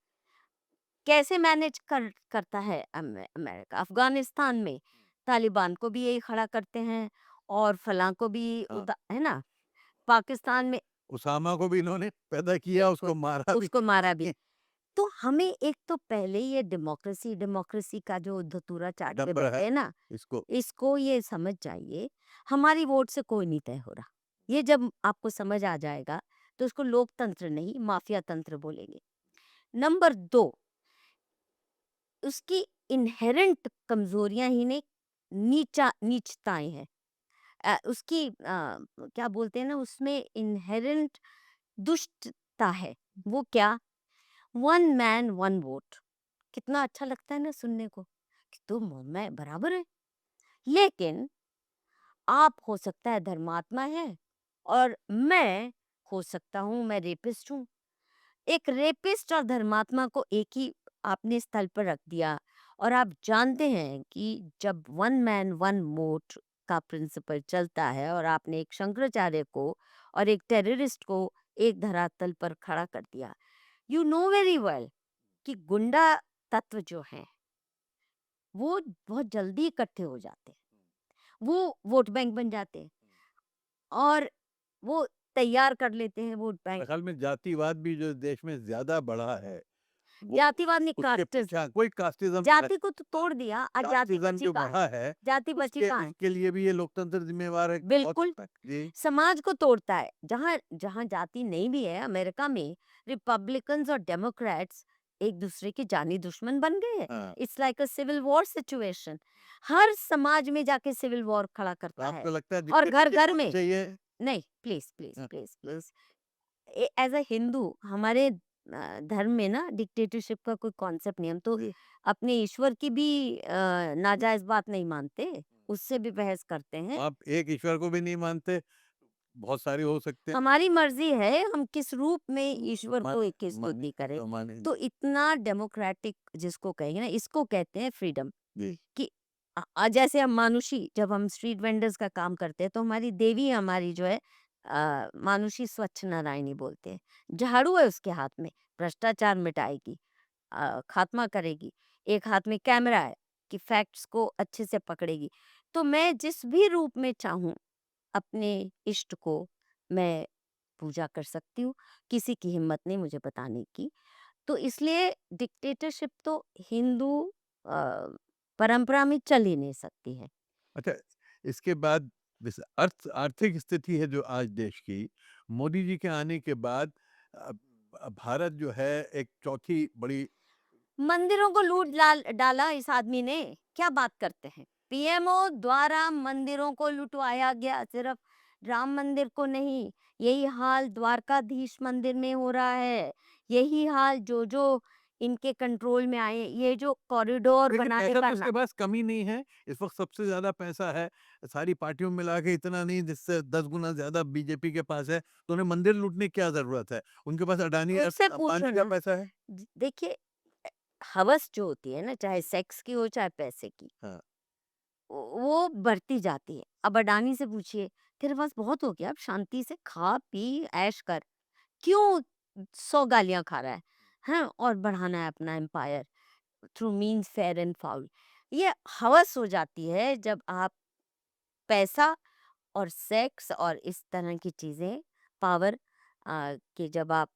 कैसे मैनेज करता है अमेरिका। अफगानिस्तान में तालिबान को भी यही खड़ा करते हैं और फलां को भी हाँ। है ना। पाकिस्तान में उसामा को भी इन्होंने पैदा किया, उसको मारा भी। उसको मारा भी। तो हमें एक तो पहले ये डेमोक्रेसी डेमोक्रेसी का जो धतूरा चाटते डंबर बैठे है हैं ना, इसको। इसको ये समझ जाइए, हमारी वोट से कोई नहीं तय हो रहा। ये जब आपको समझ आ जाएगा तो उसको लोकतंत्र नहीं माफिया तंत्र बोलेंगे। नंबर 2, उसकी इनहेरेंट कमजोरियां ही नहीं, नीचताएं हैं। उसकी क्या बोलते हैं ना, उसमें इनहेरेंट दुष्टता है। वो क्या? One man one vote. कितना अच्छा लगता है ना सुनने को कि तुम और मैं बराबर है, लेकिन आप हो सकता है धर्मात्मा है और मैं हो सकता हूँ मैं रेपिस्ट हूँ। एक रेपिस्ट और धर्मात्मा को एक ही आपने स्थल पर रख दिया। और आप जानते हैं कि जब वन मैन वन वोट का प्रिंसिपल चलता है और आपने एक शंकराचार्य को और एक टेररिस्ट को एक धरातल पर खड़ा कर दिया, यू नो वेरी वेल कि गुंडा तत्व जो हैं वो बहुत जल्दी इकट्ठे हो जाते हैं, वो वोट बैंक बन जाते हैं और वो तैयार कर लेते हैं वोट मेरे बैंक। ख्याल में जातिवाद भी जो देश में ज्यादा बढ़ा है, वो जातिवाद नहीं, उसके कास्टिज्म। पीछे कोई कास्टिज्म जाति को तो तोड़ दिया, आज जाति कास्टिज्म बची जो कहाँ है? बढ़ा है, जाति बची उसके कहाँ है? उसके लिए भी ये लोकतंत्र जिम्मेवार है बहुत बिल्कुल। हद तक। जी समाज को तोड़ता है। जहाँ जहाँ जाति नहीं भी है, अमेरिका में रिपब्लिकन्स और डेमोक्रेट्स एक दूसरे के जानी दुश्मन बन गए हैं। हाँ। It's like a civil war situation. हर समाज में जाके सिविल वॉर खड़ा तो करता है आपको लगता है और घर dictatorship घर होनी में। चाहिए? नहीं, प्लीज प्लीज हाँ, please please, as a Hindu हमारे धर्म में ना डिक्टेटरशिप का कोई कॉन्सेप्ट नहीं। हम तो जी। अपने ईश्वर की भी नाजायज बात नहीं मानते, उससे भी बहस करते हैं। आप एक ईश्वर को भी नहीं मानते, बहुत सारे हो सकते हैं। हमारी मर्जी है हम किस रूप में ईश्वर को माने की माने स्तुति करें। तो माने तो इतना डेमोक्रेटिक जिसको कहेंगे ना, इसको कहते हैं फ्रीडम। जी कि जैसे हम मानुषी, जब हम स्ट्रीट वेंडर्स का काम करते हैं तो हमारी देवी हमारी जो है मानुषी स्वच्छ नारायणी बोलते हैं। झाड़ू है उसके हाथ में, भ्रष्टाचार मिटाएगी, खात्मा करेगी। एक हाथ में कैमरा है कि फैक्ट्स को अच्छे से पकड़ेगी। तो मैं जिस भी रूप में चाहूं अपने इष्ट को मैं पूजा कर सकती हूँ, किसी की हिम्मत नहीं मुझे बताने की। तो इसलिए डिक्टेटरशिप तो हिंदू अ, परंपरा में चल ही नहीं सकती है। अच्छा, इसके बाद आर्थिक स्थिति है जो आज देश की, मोदी जी के आने के बाद भारत जो है एक चौथी बड़ी मंदिरों को लूट डाला इस आदमी ने, क्या बात करते हैं। पीएमओ द्वारा मंदिरों को लुटवाया गया, सिर्फ राम मंदिर को नहीं। यही हाल द्वारकाधीश मंदिर में हो रहा है। यही हाल जो जो इनके कंट्रोल में आए, ये जो कॉरिडोर लेकिन बनाने पैसा का तो उसके पास कमी नहीं है, इस वक्त सबसे ज्यादा पैसा है सारी पार्टियों में मिला के, इतना नहीं जिससे 10 गुना ज्यादा बीजेपी के पास है, तो उन्हें मंदिर लूटने की क्या जरूरत है? उनके पास अडानी और उससे पूछो अंबानी का ना। पैसा है। देखिए, हवस जो होती है ना, चाहे सेक्स की हो चाहे पैसे की, हाँ। वो बढ़ती जाती है। अब अडानी से पूछिए, तेरे पास बहुत हो गया, अब शांति से खा पी ऐश कर, क्यों 100 गालियां खा रहा है? हाँ, और बढ़ाना है अपना empire through means fair and foul. ये हवस हो जाती है जब आप पैसा और सेक्स और इस तरह की चीजें, पावर के जब आप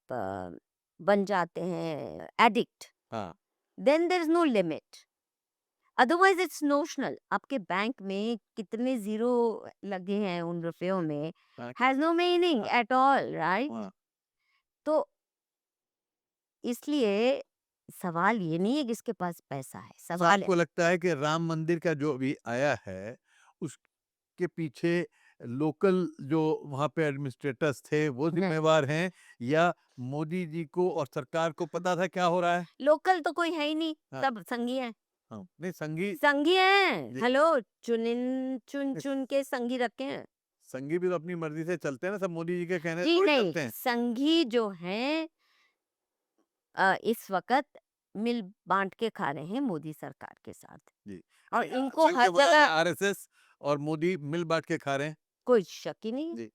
बन जाते हैं एडिक्ट, हाँ। Then there is no limit. Otherwise it's notional. आपके बैंक में कितने जीरो लगे हैं उन रुपयों में, हाँ। हैज नो मीनिंग हाँ। At all, right? हाँ। तो इसलिए सवाल ये नहीं है किसके पास पैसा है, तो सवाल है आपको लगता है कि राम मंदिर का जो भी आया है, उसके पीछे लोकल जो वहाँ पे एडमिनिस्ट्रेटर्स थे वो नहीं, जिम्मेवार हैं, या मोदी जी को और सरकार को पता था क्या हो रहा है? लोकल तो कोई है ही नहीं, हाँ। सब संघी हैं। हाँ, नहीं संघी संघी हैं, जी, हेलो, चुन नहीं, चुन के संघी रखे हैं। संघी भी तो अपनी मर्जी से चलते हैं ना, सब मोदी जी के कहने से जी थोड़ी नहीं, चलते हैं। संघी जो हैं इस वक्त मिल बांट के खा रहे हैं मोदी सरकार के साथ, जी, और नहीं, इनको संघ हर के बगैर जगह आरएसएस और मोदी मिल बांट के खा रहे हैं। कोई शक ही नहीं है। जी।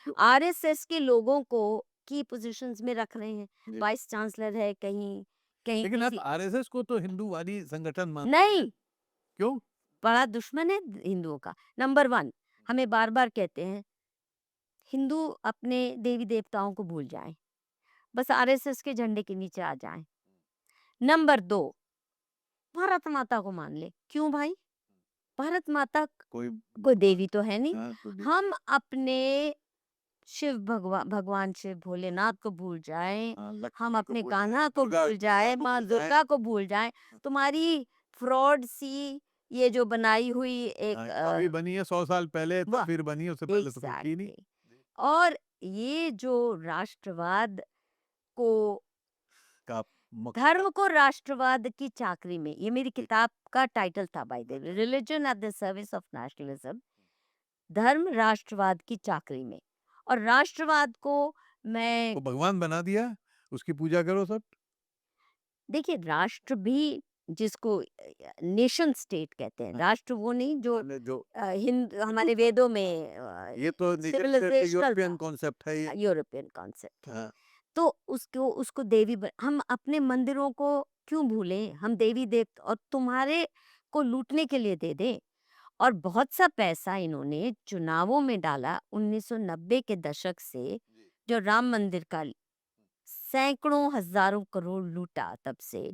तो- आरएसएस के लोगों को की पोजीशंस में रख रहे हैं। जी। वाइस चांसलर है कहीं कहीं लेकिन आप किसी, आरएसएस को तो हिंदूवादी संगठन मानते हैं, नहीं, क्यों? बड़ा दुश्मन है हिंदुओं का। नंबर 1, हमें बार बार कहते हैं हिंदू अपने देवी देवताओं को भूल जाएं, बस आरएसएस के झंडे के नीचे आ जाएं। नंबर 2, भारत माता को मान ले। क्यों भाई? भारत माता कोई कोई देवी तो है नहीं। हाँ, तो हम अपने शिव भगवान शिव भोलेनाथ को भूल जाएं, हाँ, हम लक्ष्मी को अपने भूल कान्हा जाएं, को दुर्गा भूल जाएं, को माँ भूल जाएं। दुर्गा को भूल जाएं, तुम्हारी फ्रॉड सी ये जो बनाई हुई एक हाँ, अभी बनी है 100 साल पहले, तो वाह फिर बनी है, उससे पहले तो कुछ थी नहीं। एग्जैक्टली। और ये जो राष्ट्रवाद को का मुख्य धर्म को राष्ट्रवाद की चाकरी में, ये मेरी किताब का टाइटल था by the way, religion at the service of nationalism, धर्म राष्ट्रवाद की चाकरी में। और राष्ट्रवाद को मैं को भगवान बना दिया, उसकी पूजा करो सब। देखिए राष्ट्र भी जिसको नेशन स्टेट कहते हैं, हाँ। राष्ट्र वो नहीं जो मैंने जो हिंद हमारे वेदों में ये तो सिविलाइजेशनल यूरोपियन कॉन्सेप्ट है ये। European concept. हाँ, तो उसको देवी हम अपने मंदिरों को क्यों भूलें, हम देवी देव और तुम्हारे को लूटने के लिए दे दें। और बहुत सा पैसा इन्होंने चुनावों में डाला 1990 के दशक से, जो राम मंदिर का सैकड़ों हजारों करोड़ लूटा तब से।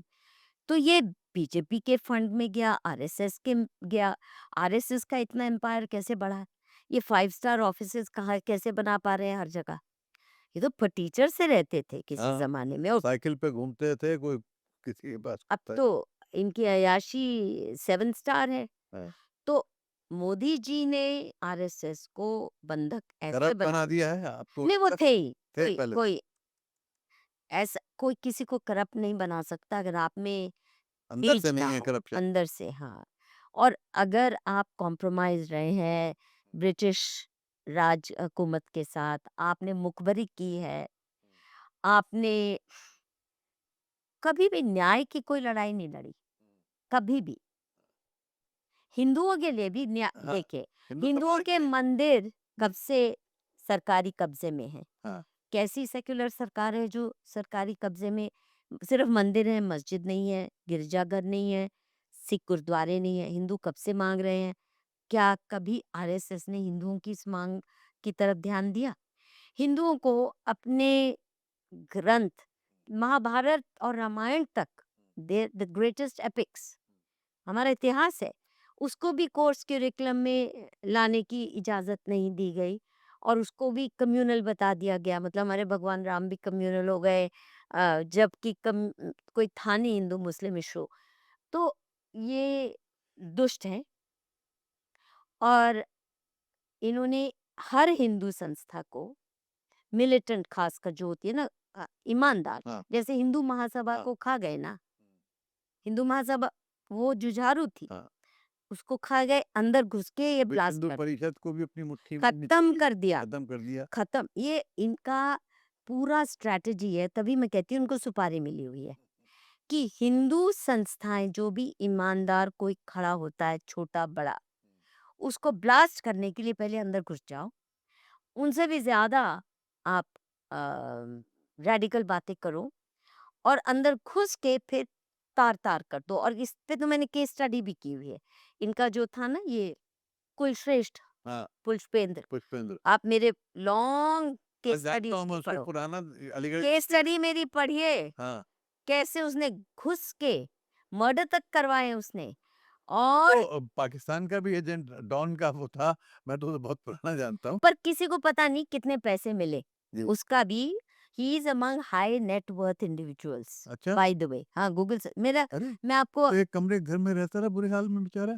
तो ये बीजेपी के फंड में गया, आरएसएस के गया। आरएसएस का इतना एम्पायर कैसे बढ़ा, ये 5 स्टार ऑफिसेस कहाँ कैसे बना पा रहे हैं हर जगह। ये तो फटीचर से रहते थे किसी हाँ, जमाने में, और साइकिल पे घूमते थे, कोई किसी के पास अब था। तो इनकी अय्याशी 7 स्टार है। हाँ, तो मोदी जी ने आरएसएस को बंधक ऐसे करप्ट बना बना दिया है आपको। नहीं, वो थे ही थे कोई पहले, कोई ऐसा कोई किसी को करप्ट नहीं बना सकता अगर आप में अंदर बीज से ना नहीं है हो करप्शन। अंदर से। हाँ, और अगर आप कॉम्प्रोमाइज रहे हैं ब्रिटिश राज हुकूमत के साथ, आपने मुखबरी की है, आपने कभी भी न्याय की कोई लड़ाई नहीं लड़ी, कभी भी। हिंदुओं के लिए भी हाँ, देखिए, हिंदू हिंदुओं समाज के में। मंदिर कब से सरकारी कब्जे में है। हाँ, कैसी सेक्युलर सरकार है जो सरकारी कब्जे में सिर्फ मंदिर है, मस्जिद नहीं है, गिरजाघर नहीं है, सिख गुरुद्वारे नहीं है। हिंदू कब से मांग रहे हैं? क्या कभी आरएसएस ने हिंदुओं की इस मांग की तरफ ध्यान दिया? हिंदुओं को अपने ग्रंथ महाभारत और रामायण तक, द ग्रेटेस्ट एपिक्स हमारा इतिहास है, उसको भी कोर्स करिकुलम में लाने की इजाज़त नहीं दी गई, और उसको भी कम्युनल बता दिया गया। मतलब हमारे भगवान राम भी कम्युनल हो गए, जबकि कोई था नहीं हिंदू मुस्लिम इशू। तो ये दुष्ट हैं, और इन्होंने हर हिंदू संस्था को मिलिटेंट, खासकर जो होती है ना ईमानदार, हाँ, जैसे हिंदू महासभा हाँ, को खा गए ना, हिंदू महासभा वो जुझारू थी, हाँ। उसको खा गए, अंदर घुस के ये विश्व ब्लास्ट हिंदू कर परिषद को भी अपनी मुट्ठी में खत्म कर दिया, खत्म कर दिया। खत्म। ये इनका पूरा स्ट्रैटेजी है, तभी मैं कहती हूँ उनको सुपारी मिली हुई है कि हिंदू संस्थाएं जो भी ईमानदार कोई खड़ा होता है, छोटा बड़ा, उसको ब्लास्ट करने के लिए पहले अंदर घुस जाओ, उनसे भी ज्यादा आप रेडिकल बातें करो, और अंदर घुस के फिर तार तार कर दो। और इस पे तो मैंने केस स्टडी भी की हुई है। इनका जो था ना ये कुलश्रेष्ठ हाँ, पुष्पेंद्र, पुष्पेंद्र। आप मेरे लॉन्ग केस स्टडी जानता हूँ मैं उसकी उसको, पढ़ो, पुराना अलीगढ़। केस स्टडी मेरी पढ़िए, हाँ, कैसे उसने घुस के मर्डर तक करवाए उसने। और तो पाकिस्तान का भी एजेंट डॉन का वो था, मैं तो उसे बहुत पुराना जानता हूँ। पर किसी को पता नहीं कितने पैसे मिले जी। उसका भी। He is among high net worth individuals अच्छा, बाय द वे। हाँ, गूगल से मेरा, अरे मैं आपको तो एक कमरे के घर में रहता रहा बुरे हाल में बेचारा।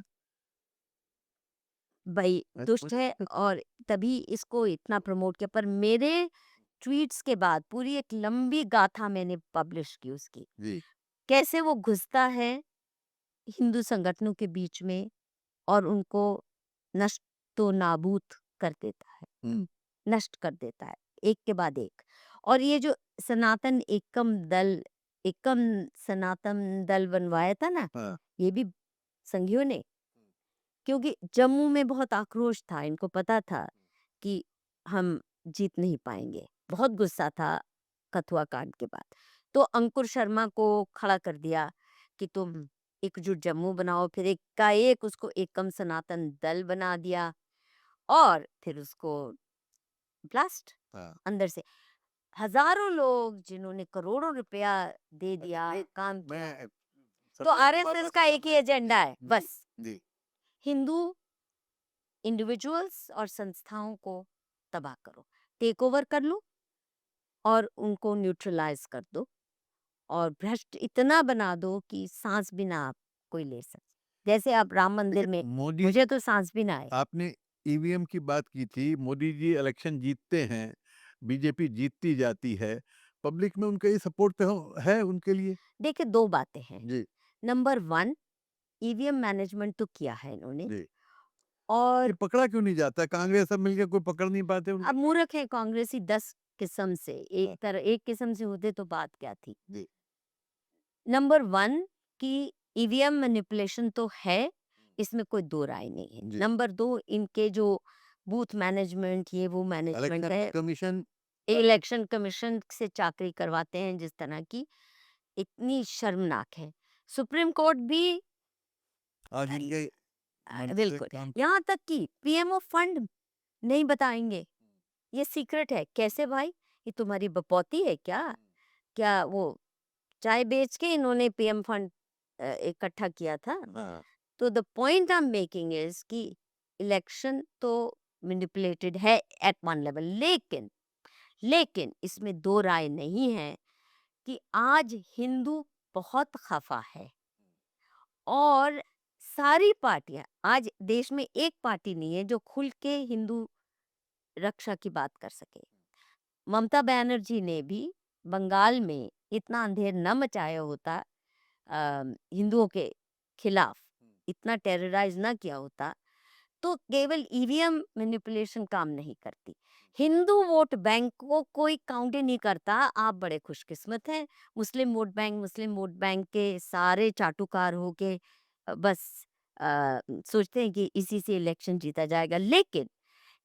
भाई ऐसा दुष्ट मुझे है, और तभी इसको इतना प्रमोट किया। पर मेरे ट्वीट्स के बाद पूरी एक लंबी गाथा मैंने पब्लिश की उसकी, जी। कैसे वो घुसता है हिंदू संगठनों के बीच में और उनको नष्टो नाबूद कर देता है, हम्म, नष्ट कर देता है एक के बाद एक। और ये जो सनातन एकम सनातन दल बनवाया था ना, हाँ, ये भी संघियों ने, क्योंकि जम्मू में बहुत आक्रोश था, इनको पता था कि हम जीत नहीं पाएंगे, बहुत गुस्सा था कथुआ कांड के बाद। तो अंकुर शर्मा को खड़ा कर दिया कि तुम एकजुट जम्मू बनाओ, फिर एक का एक उसको एकम सनातन दल बना दिया, और फिर उसको ब्लास्ट हाँ। अंदर से। हजारों लोग जिन्होंने करोड़ों रुपया दे दिया, काम किया। मैं तो सबसे आरएसएस का एक ही एजेंडा है जी, बस, जी। हिंदू इंडिविजुअल्स और संस्थाओं को तबाह करो। टेक ओवर कर लो और उनको न्यूट्रलाइज कर दो और भ्रष्ट इतना बना दो कि सांस भी ना आप कोई ले सके। जैसे आप राम मंदिर देखिए, में मोदी मुझे तो सांस भी ना आए। आपने ईवीएम की बात की थी। मोदी जी इलेक्शन जीतते हैं, बीजेपी जीतती जाती है, पब्लिक में उनका ये सपोर्ट तो है उनके लिए। देखिए, दो बातें हैं। जी नंबर वन, ईवीएम मैनेजमेंट तो किया है इन्होंने जी। और ये पकड़ा क्यों नहीं जाता? कांग्रेस सब मिलकर कोई पकड़ नहीं पाते अब उनको? मूर्ख है कांग्रेसी 10 किस्म से, हाँ, एक किस्म से होते तो बात क्या थी। जी नंबर वन कि ईवीएम मैनिपुलेशन तो है, इसमें कोई दो राय नहीं है। जी। नंबर दो, इनके जो बूथ मैनेजमेंट ये वो मैनेजमेंट इलेक्शन है, कमीशन इलेक्शन कमीशन से चाकरी करवाते हैं जिस तरह की, इतनी शर्मनाक है। सुप्रीम कोर्ट भी आज इनके मन से बिल्कुल, काम यहाँ तक कि पीएमओ फंड नहीं बताएंगे, ये सीक्रेट है। कैसे भाई, ये तुम्हारी बपौती है क्या? क्या वो चाय बेच के इन्होंने पीएम फंड इकट्ठा किया था? हाँ, तो the point I am making is कि इलेक्शन तो मैनिपुलेटेड है एट वन लेवल, लेकिन इसमें दो राय नहीं है कि आज हिंदू बहुत खफा है और सारी पार्टियां, आज देश में एक पार्टी नहीं है जो खुल के हिंदू रक्षा की बात कर सके। ममता बनर्जी ने भी बंगाल में इतना अंधेर न मचाया होता, हिंदुओं के खिलाफ इतना टेरराइज ना किया होता, तो केवल ईवीएम मैनिपुलेशन काम नहीं करती। हिंदू वोट बैंक को कोई काउंट ही नहीं करता। आप बड़े खुशकिस्मत हैं, मुस्लिम वोट बैंक के सारे चाटुकार हो के बस सोचते हैं कि इसी से इलेक्शन जीता जाएगा, लेकिन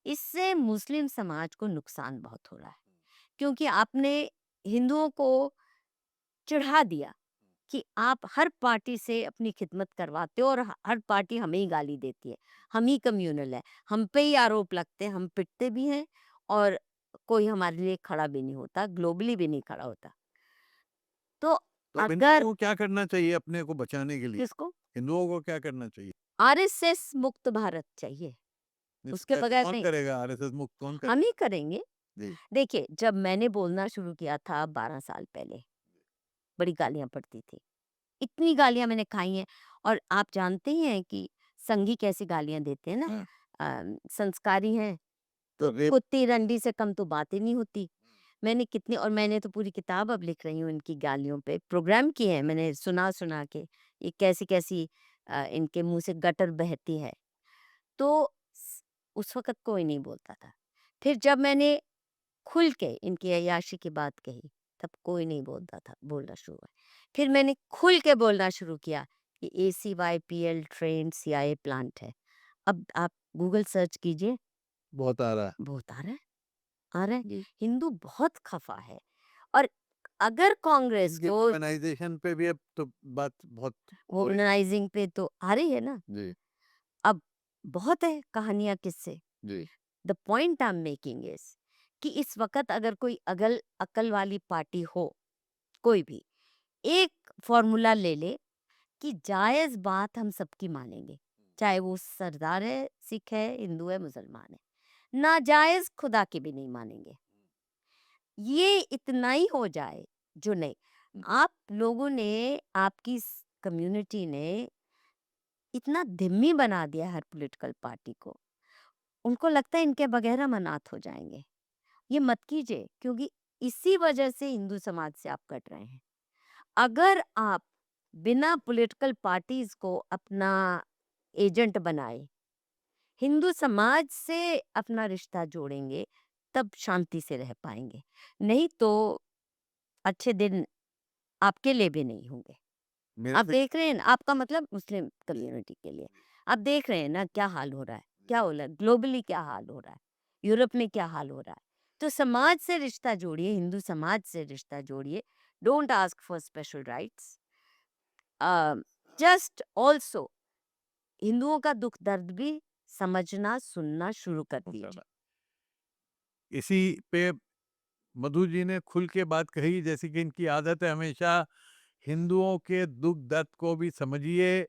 इससे मुस्लिम समाज को नुकसान बहुत हो रहा है, क्योंकि आपने हिंदुओं को चिढ़ा दिया कि आप हर पार्टी से अपनी खिदमत करवाते हो और हर पार्टी हमें ही गाली देती है, हम ही कम्युनल है, हम पे ही आरोप लगते हैं, हम पिटते भी हैं और कोई हमारे लिए खड़ा भी नहीं होता, ग्लोबली भी नहीं खड़ा होता। तो तो अब अगर हिंदुओं को क्या करना चाहिए अपने को बचाने के लिए? किसको हिंदुओं को क्या करना चाहिए? आरएसएस मुक्त भारत चाहिए, इस उसके कैसे बगैर कौन नहीं। करेगा? आरएसएस मुक्त कौन हम करेगा? ही करेंगे। जी देखिए, जब मैंने बोलना शुरू किया था 12 साल पहले, बड़ी गालियां पड़ती थी, इतनी गालियां मैंने खाई हैं। और आप जानते ही हैं कि संघी कैसी गालियां देते हैं ना, हाँ, संस्कारी हैं तो तो रेप कुत्ती रंडी से कम तो बात ही नहीं होती। मैंने कितनी, और मैंने तो पूरी किताब अब लिख रही हूँ इनकी गालियों पे, प्रोग्राम किए हैं मैंने, सुना सुना के ये कैसी कैसी इनके मुंह से गटर बहती है। तो उस वक्त कोई नहीं बोलता था, फिर जब मैंने खुल के इनकी अय्याशी की बात कही, तब कोई नहीं बोलता था, बोलना शुरू हुआ। फिर मैंने खुल के बोलना शुरू किया कि ACYPL ट्रेन CIA प्लांट है। अब आप गूगल सर्च कीजिए, बहुत आ रहा है। बहुत आ रहा है, आ रहा है। जी हिंदू बहुत खफा है। और अगर कांग्रेस इनकी को ऑर्गेनाइजेशन पे भी अब तो बात बहुत हो रही। ऑर्गेनाइजिंग पे तो आ रही है ना, जी अब बहुत है कहानियां किससे। जी the point I am making is कि इस वक्त अगर कोई अगल अकल वाली पार्टी हो, कोई भी एक फॉर्मूला ले ले कि जायज बात हम सबकी मानेंगे, चाहे वो सरदार है, सिख है, हिंदू है, मुसलमान है, नाजायज खुदा की भी नहीं मानेंगे। ये इतना ही हो जाए जो नहीं। आप लोगों ने, आपकी कम्युनिटी ने इतना धिम्मी बना दिया हर पॉलिटिकल पार्टी को, उनको लगता है इनके बगैर हम अनाथ हो जाएंगे। ये मत कीजिए, क्योंकि इसी वजह से हिंदू समाज से आप कट रहे हैं। अगर आप बिना पॉलिटिकल पार्टीज को अपना एजेंट बनाए हिंदू समाज से अपना रिश्ता जोड़ेंगे, तब शांति से रह पाएंगे, नहीं तो अच्छे दिन आपके लिए भी नहीं होंगे। मेरा आप से देख रहे हैं ना, आपका मतलब मुस्लिम कम्युनिटी के लिए, आप देख रहे हैं ना क्या हाल हो रहा है, क्या हो रहा है ग्लोबली, क्या हाल हो रहा है, यूरोप में क्या हाल हो रहा है। तो समाज से रिश्ता जोड़िए, हिंदू समाज से रिश्ता जोड़िए। Don't ask for special rights, just also हिंदुओं का दुख दर्द भी समझना सुनना शुरू कर दीजिए। इसी पे मधु जी ने खुल के बात कही, जैसे कि इनकी आदत है हमेशा हिंदुओं के दुख दर्द को भी समझिए।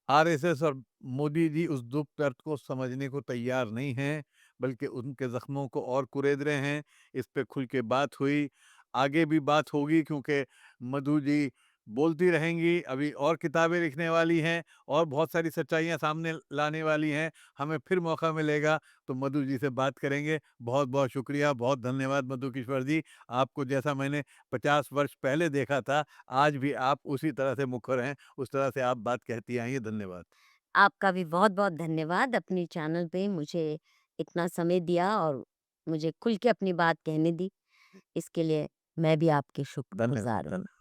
आरएसएस और मोदी जी उस दुख दर्द को समझने को तैयार नहीं हैं, बल्कि उनके ज़ख्मों को और कुरेद रहे हैं। इस पे खुल के बात हुई, आगे भी बात होगी, क्योंकि मधु जी बोलती रहेंगी, अभी और किताबें लिखने वाली हैं और बहुत सारी सच्चाइयाँ सामने लाने वाली हैं। हमें फिर मौका मिलेगा तो मधु जी से बात करेंगे। बहुत-बहुत शुक्रिया, बहुत धन्यवाद मधु किश्वर जी। आपको जैसा मैंने 50 वर्ष पहले देखा था, आज भी आप उसी तरह से मुखर हैं, उस तरह से आप बात कहती आई हैं। धन्यवाद। आपका भी बहुत-बहुत धन्यवाद अपनी चैनल पे मुझे इतना समय दिया और मुझे खुल के अपनी बात कहने दी। इसके लिए मैं भी आपकी धन्यवाद, शुक्रगुज़ार हूँ। धन्यवाद।